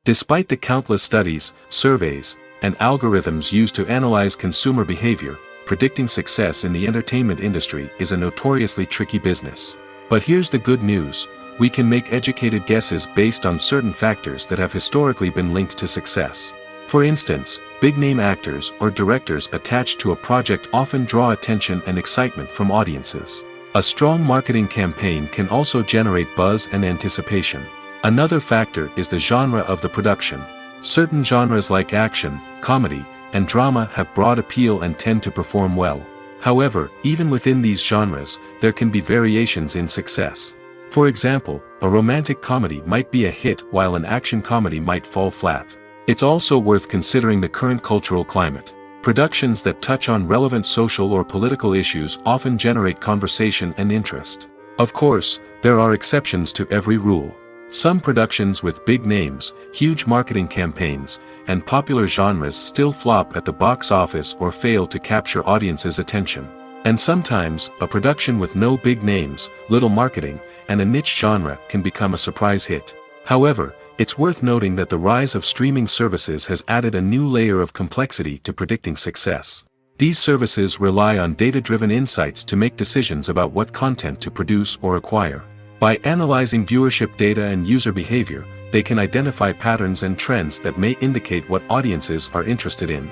Despite the countless studies, surveys, and algorithms used to analyze consumer behavior, predicting success in the entertainment industry is a notoriously tricky business. But here's the good news: we can make educated guesses based on certain factors that have historically been linked to success. For instance, big-name actors or directors attached to a project often draw attention and excitement from audiences. A strong marketing campaign can also generate buzz and anticipation. Another factor is the genre of the production. Certain genres like action, comedy, and drama have broad appeal and tend to perform well. However, even within these genres, there can be variations in success. For example, a romantic comedy might be a hit while an action comedy might fall flat. It's also worth considering the current cultural climate. Productions that touch on relevant social or political issues often generate conversation and interest. Of course, there are exceptions to every rule. Some productions with big names, huge marketing campaigns, and popular genres still flop at the box office or fail to capture audiences' attention. And sometimes, a production with no big names, little marketing, and a niche genre can become a surprise hit. However, it's worth noting that the rise of streaming services has added a new layer of complexity to predicting success. These services rely on data-driven insights to make decisions about what content to produce or acquire. By analyzing viewership data and user behavior, they can identify patterns and trends that may indicate what audiences are interested in.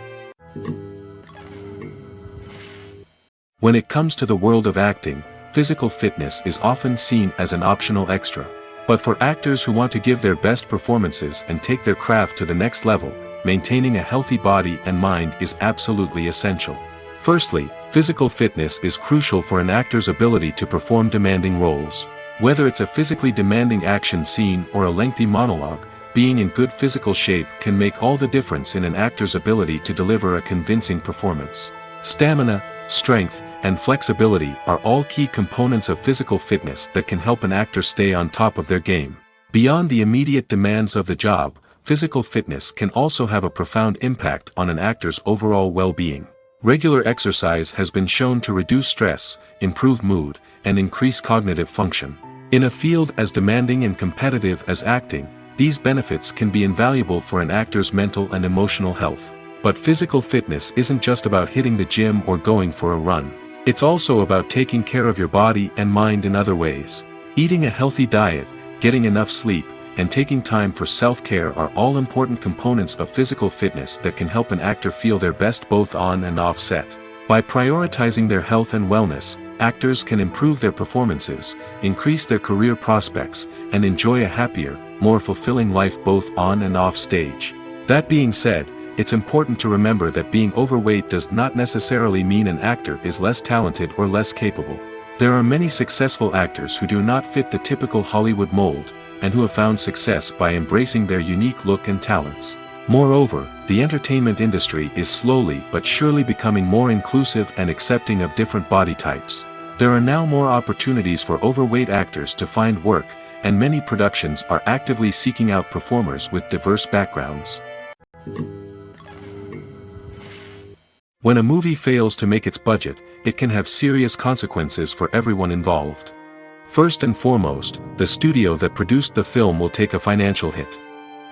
When it comes to the world of acting, physical fitness is often seen as an optional extra. But for actors who want to give their best performances and take their craft to the next level, maintaining a healthy body and mind is absolutely essential. Firstly, physical fitness is crucial for an actor's ability to perform demanding roles. Whether it's a physically demanding action scene or a lengthy monologue, being in good physical shape can make all the difference in an actor's ability to deliver a convincing performance. Stamina, strength, and flexibility are all key components of physical fitness that can help an actor stay on top of their game. Beyond the immediate demands of the job, physical fitness can also have a profound impact on an actor's overall well-being. Regular exercise has been shown to reduce stress, improve mood, and increase cognitive function. In a field as demanding and competitive as acting, these benefits can be invaluable for an actor's mental and emotional health. But physical fitness isn't just about hitting the gym or going for a run. It's also about taking care of your body and mind in other ways. Eating a healthy diet, getting enough sleep, and taking time for self-care are all important components of physical fitness that can help an actor feel their best both on and off set. By prioritizing their health and wellness, actors can improve their performances, increase their career prospects, and enjoy a happier, more fulfilling life both on and off stage. That being said, it's important to remember that being overweight does not necessarily mean an actor is less talented or less capable. There are many successful actors who do not fit the typical Hollywood mold, and who have found success by embracing their unique look and talents. Moreover, the entertainment industry is slowly but surely becoming more inclusive and accepting of different body types. There are now more opportunities for overweight actors to find work, and many productions are actively seeking out performers with diverse backgrounds. When a movie fails to make its budget, it can have serious consequences for everyone involved. First and foremost, the studio that produced the film will take a financial hit.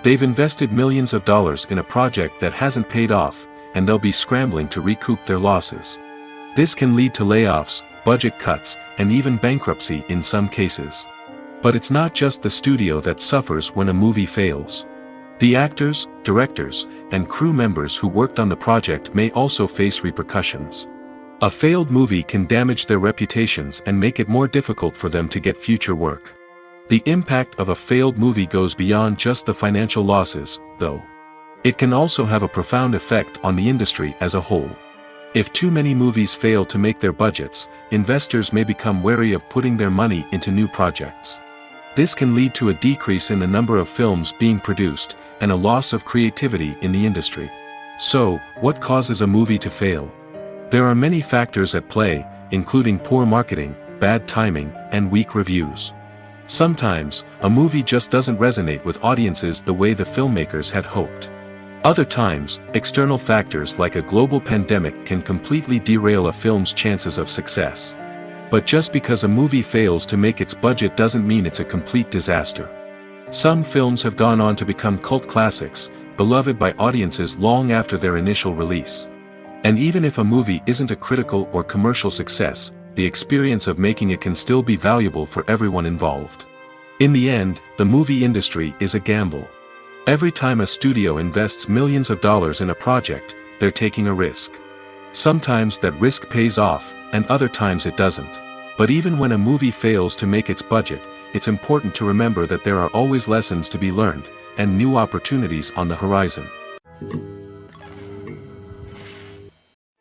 They've invested millions of dollars in a project that hasn't paid off, and they'll be scrambling to recoup their losses. This can lead to layoffs, budget cuts, and even bankruptcy in some cases. But it's not just the studio that suffers when a movie fails. The actors, directors, and crew members who worked on the project may also face repercussions. A failed movie can damage their reputations and make it more difficult for them to get future work. The impact of a failed movie goes beyond just the financial losses, though. It can also have a profound effect on the industry as a whole. If too many movies fail to make their budgets, investors may become wary of putting their money into new projects. This can lead to a decrease in the number of films being produced, and a loss of creativity in the industry. So, what causes a movie to fail? There are many factors at play, including poor marketing, bad timing, and weak reviews. Sometimes, a movie just doesn't resonate with audiences the way the filmmakers had hoped. Other times, external factors like a global pandemic can completely derail a film's chances of success. But just because a movie fails to make its budget doesn't mean it's a complete disaster. Some films have gone on to become cult classics, beloved by audiences long after their initial release. And even if a movie isn't a critical or commercial success, the experience of making it can still be valuable for everyone involved. In the end, the movie industry is a gamble. Every time a studio invests millions of dollars in a project, they're taking a risk. Sometimes that risk pays off, and other times it doesn't. But even when a movie fails to make its budget, it's important to remember that there are always lessons to be learned, and new opportunities on the horizon.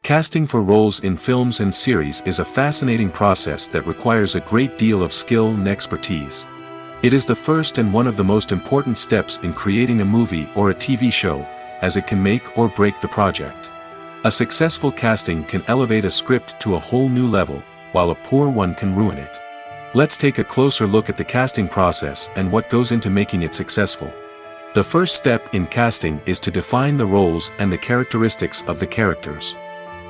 Casting for roles in films and series is a fascinating process that requires a great deal of skill and expertise. It is the first and one of the most important steps in creating a movie or a TV show, as it can make or break the project. A successful casting can elevate a script to a whole new level, while a poor one can ruin it. Let's take a closer look at the casting process and what goes into making it successful. The first step in casting is to define the roles and the characteristics of the characters.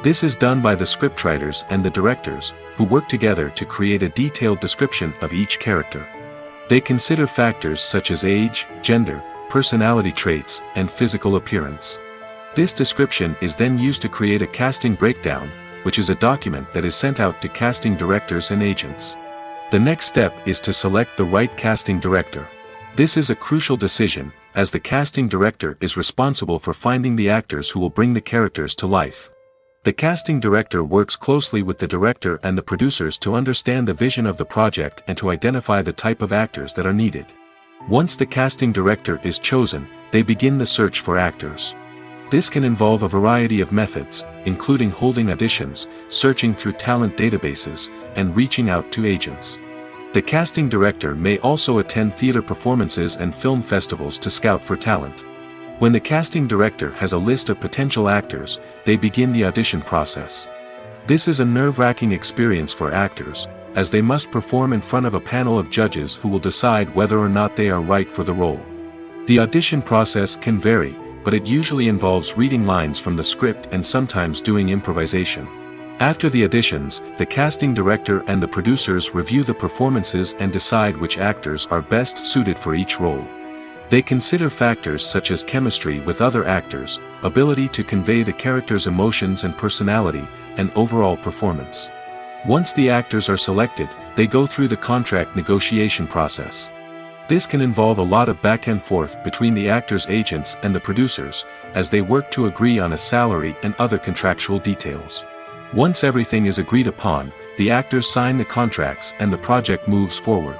This is done by the scriptwriters and the directors, who work together to create a detailed description of each character. They consider factors such as age, gender, personality traits, and physical appearance. This description is then used to create a casting breakdown, which is a document that is sent out to casting directors and agents. The next step is to select the right casting director. This is a crucial decision, as the casting director is responsible for finding the actors who will bring the characters to life. The casting director works closely with the director and the producers to understand the vision of the project and to identify the type of actors that are needed. Once the casting director is chosen, they begin the search for actors. This can involve a variety of methods, including holding auditions, searching through talent databases, and reaching out to agents. The casting director may also attend theater performances and film festivals to scout for talent. When the casting director has a list of potential actors, they begin the audition process. This is a nerve-wracking experience for actors, as they must perform in front of a panel of judges who will decide whether or not they are right for the role. The audition process can vary, but it usually involves reading lines from the script and sometimes doing improvisation. After the auditions, the casting director and the producers review the performances and decide which actors are best suited for each role. They consider factors such as chemistry with other actors, ability to convey the character's emotions and personality, and overall performance. Once the actors are selected, they go through the contract negotiation process. This can involve a lot of back and forth between the actors' agents and the producers, as they work to agree on a salary and other contractual details. Once everything is agreed upon, the actors sign the contracts and the project moves forward.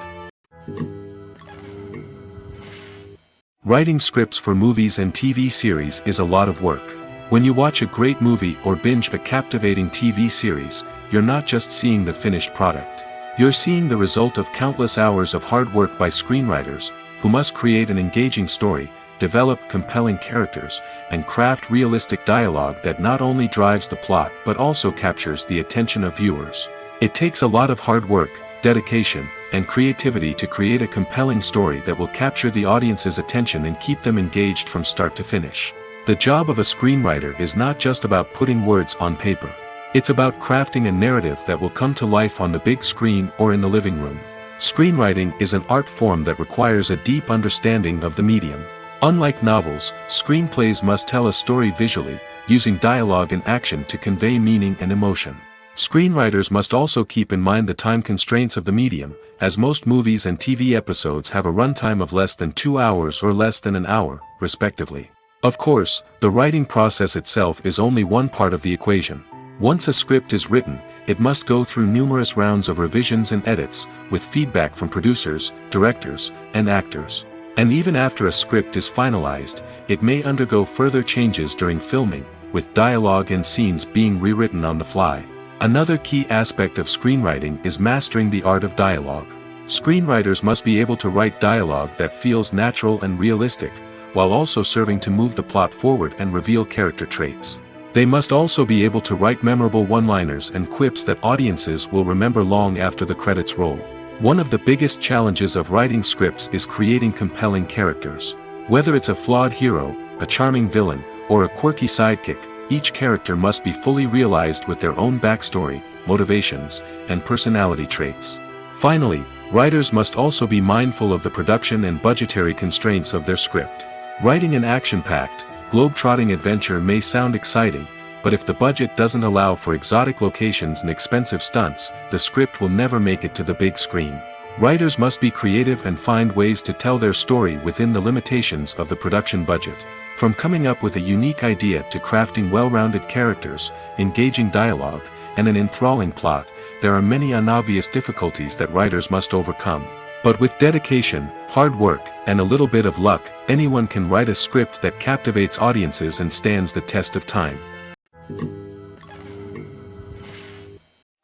Writing scripts for movies and TV series is a lot of work. When you watch a great movie or binge a captivating TV series, you're not just seeing the finished product. You're seeing the result of countless hours of hard work by screenwriters, who must create an engaging story, develop compelling characters, and craft realistic dialogue that not only drives the plot but also captures the attention of viewers. It takes a lot of hard work, dedication, and creativity to create a compelling story that will capture the audience's attention and keep them engaged from start to finish. The job of a screenwriter is not just about putting words on paper. It's about crafting a narrative that will come to life on the big screen or in the living room. Screenwriting is an art form that requires a deep understanding of the medium. Unlike novels, screenplays must tell a story visually, using dialogue and action to convey meaning and emotion. Screenwriters must also keep in mind the time constraints of the medium, as most movies and TV episodes have a runtime of less than 2 hours or less than an hour, respectively. Of course, the writing process itself is only one part of the equation. Once a script is written, it must go through numerous rounds of revisions and edits, with feedback from producers, directors, and actors. And even after a script is finalized, it may undergo further changes during filming, with dialogue and scenes being rewritten on the fly. Another key aspect of screenwriting is mastering the art of dialogue. Screenwriters must be able to write dialogue that feels natural and realistic, while also serving to move the plot forward and reveal character traits. They must also be able to write memorable one-liners and quips that audiences will remember long after the credits roll. One of the biggest challenges of writing scripts is creating compelling characters. Whether it's a flawed hero, a charming villain, or a quirky sidekick, each character must be fully realized with their own backstory, motivations, and personality traits. Finally, writers must also be mindful of the production and budgetary constraints of their script. Writing an action-packed, globe-trotting adventure may sound exciting, but if the budget doesn't allow for exotic locations and expensive stunts, the script will never make it to the big screen. Writers must be creative and find ways to tell their story within the limitations of the production budget. From coming up with a unique idea to crafting well-rounded characters, engaging dialogue, and an enthralling plot, there are many unobvious difficulties that writers must overcome. But with dedication, hard work, and a little bit of luck, anyone can write a script that captivates audiences and stands the test of time.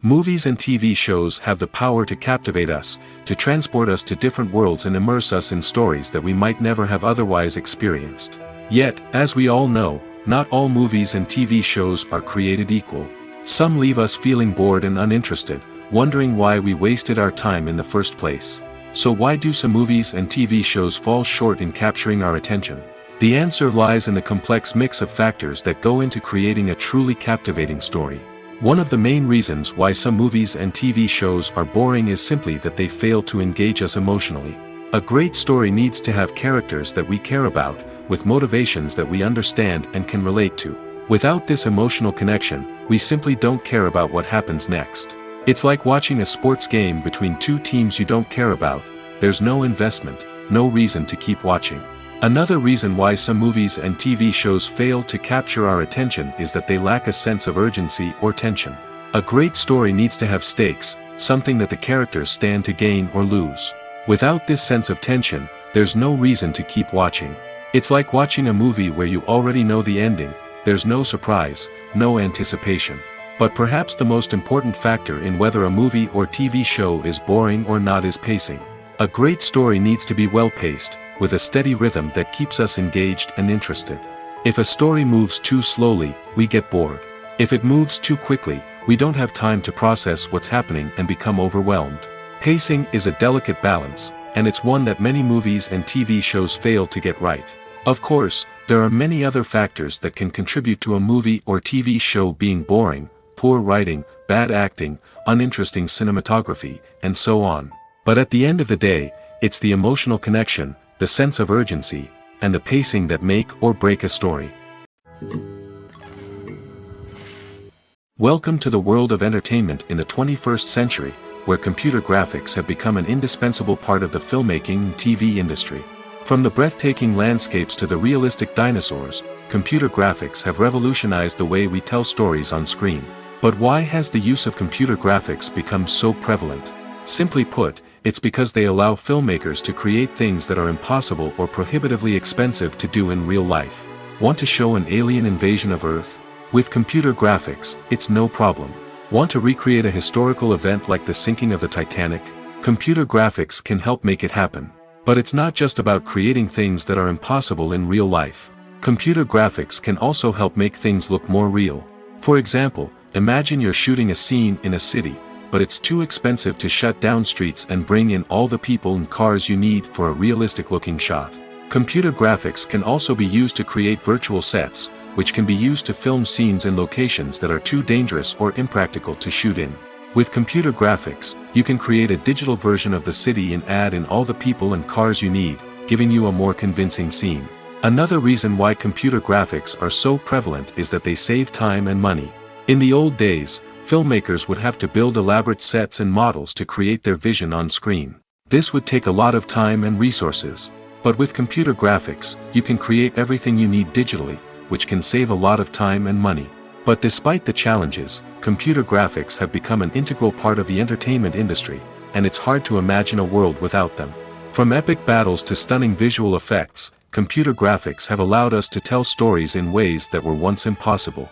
Movies and TV shows have the power to captivate us, to transport us to different worlds and immerse us in stories that we might never have otherwise experienced. Yet, as we all know, not all movies and TV shows are created equal. Some leave us feeling bored and uninterested, wondering why we wasted our time in the first place. So why do some movies and TV shows fall short in capturing our attention? The answer lies in the complex mix of factors that go into creating a truly captivating story. One of the main reasons why some movies and TV shows are boring is simply that they fail to engage us emotionally. A great story needs to have characters that we care about, with motivations that we understand and can relate to. Without this emotional connection, we simply don't care about what happens next. It's like watching a sports game between two teams you don't care about. There's no investment, no reason to keep watching. Another reason why some movies and TV shows fail to capture our attention is that they lack a sense of urgency or tension. A great story needs to have stakes, something that the characters stand to gain or lose. Without this sense of tension, there's no reason to keep watching. It's like watching a movie where you already know the ending. There's no surprise, no anticipation. But perhaps the most important factor in whether a movie or TV show is boring or not is pacing. A great story needs to be well-paced, with a steady rhythm that keeps us engaged and interested. If a story moves too slowly, we get bored. If it moves too quickly, we don't have time to process what's happening and become overwhelmed. Pacing is a delicate balance, and it's one that many movies and TV shows fail to get right. Of course, there are many other factors that can contribute to a movie or TV show being boring: poor writing, bad acting, uninteresting cinematography, and so on. But at the end of the day, it's the emotional connection, the sense of urgency, and the pacing that make or break a story. Welcome to the world of entertainment in the 21st century, where computer graphics have become an indispensable part of the filmmaking and TV industry. From the breathtaking landscapes to the realistic dinosaurs, computer graphics have revolutionized the way we tell stories on screen. But why has the use of computer graphics become so prevalent? Simply put, it's because they allow filmmakers to create things that are impossible or prohibitively expensive to do in real life. Want to show an alien invasion of Earth? With computer graphics, it's no problem. Want to recreate a historical event like the sinking of the Titanic? Computer graphics can help make it happen. But it's not just about creating things that are impossible in real life. Computer graphics can also help make things look more real. For example, imagine you're shooting a scene in a city, but it's too expensive to shut down streets and bring in all the people and cars you need for a realistic-looking shot. Computer graphics can also be used to create virtual sets, which can be used to film scenes in locations that are too dangerous or impractical to shoot in. With computer graphics, you can create a digital version of the city and add in all the people and cars you need, giving you a more convincing scene. Another reason why computer graphics are so prevalent is that they save time and money. In the old days, filmmakers would have to build elaborate sets and models to create their vision on screen. This would take a lot of time and resources. But with computer graphics, you can create everything you need digitally, which can save a lot of time and money. But despite the challenges, computer graphics have become an integral part of the entertainment industry, and it's hard to imagine a world without them. From epic battles to stunning visual effects, computer graphics have allowed us to tell stories in ways that were once impossible.